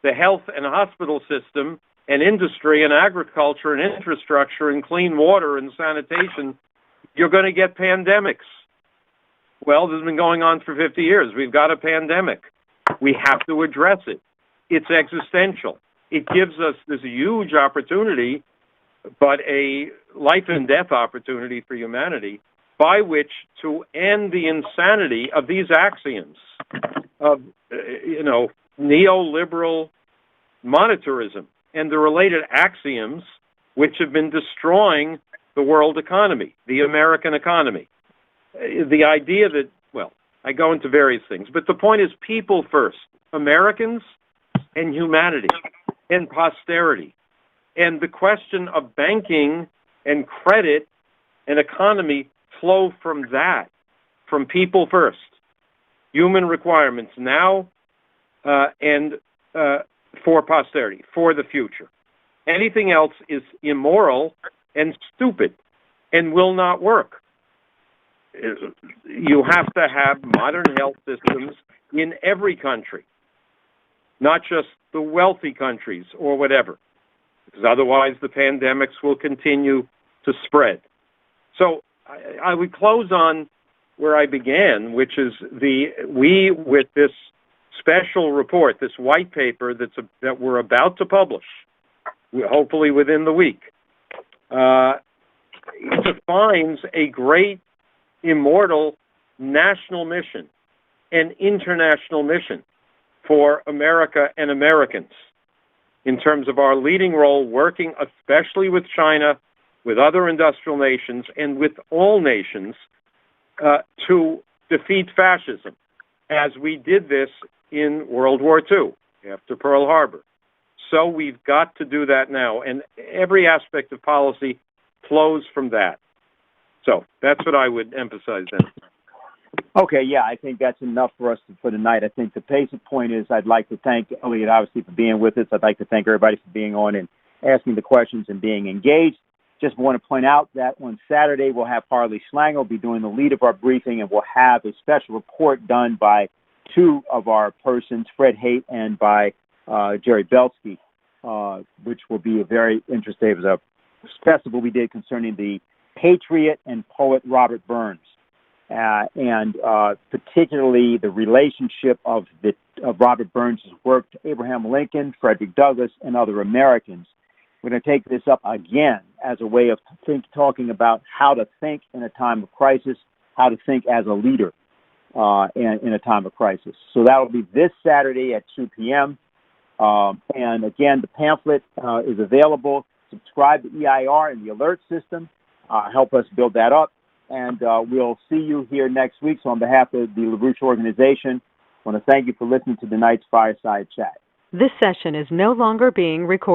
the health and hospital system and industry and agriculture and infrastructure and clean water and sanitation, you're going to get pandemics. Well, this has been going on for 50 years. We've got a pandemic. We have to address it. It's existential. It gives us this huge opportunity, but a life and death opportunity for humanity, by which to end the insanity of these axioms of, neoliberal monetarism and the related axioms which have been destroying the world economy, the American economy. The idea that, well, I go into various things, but the point is people first, Americans and humanity and posterity. And the question of banking and credit and economy flow from that, from people first. Human requirements now and for posterity, for the future. Anything else is immoral and stupid and will not work. You have to have modern health systems in every country, not just the wealthy countries or whatever, because otherwise the pandemics will continue to spread. So I would close on where I began, which is we with this special report, this white paper that we're about to publish, hopefully within the week, defines a great, immortal national mission, an international mission for America and Americans in terms of our leading role working especially with China, with other industrial nations, and with all nations to defeat fascism, as we did this in World War II after Pearl Harbor. So we've got to do that now, and every aspect of policy flows from that. So that's what I would emphasize then. Okay, yeah, I think that's enough for us for tonight. I think the basic point is I'd like to thank Elliot, obviously, for being with us. I'd like to thank everybody for being on and asking the questions and being engaged. Just want to point out that on Saturday, we'll have Harley Schlanger will be doing the lead of our briefing, and we'll have a special report done by two of our persons, Fred Haight and by Jerry Belsky, which will be a very interesting. It was a festival we did concerning the patriot and poet Robert Burns, and particularly the relationship of Robert Burns' work to Abraham Lincoln, Frederick Douglass, and other Americans. We're going to take this up again as a way of talking about how to think in a time of crisis, how to think as a leader in a time of crisis. So that will be this Saturday at 2 p.m. And again, the pamphlet is available. Subscribe to EIR and the alert system. Help us build that up. And we'll see you here next week. So on behalf of the LaRouche organization, I want to thank you for listening to tonight's Fireside Chat. This session is no longer being recorded.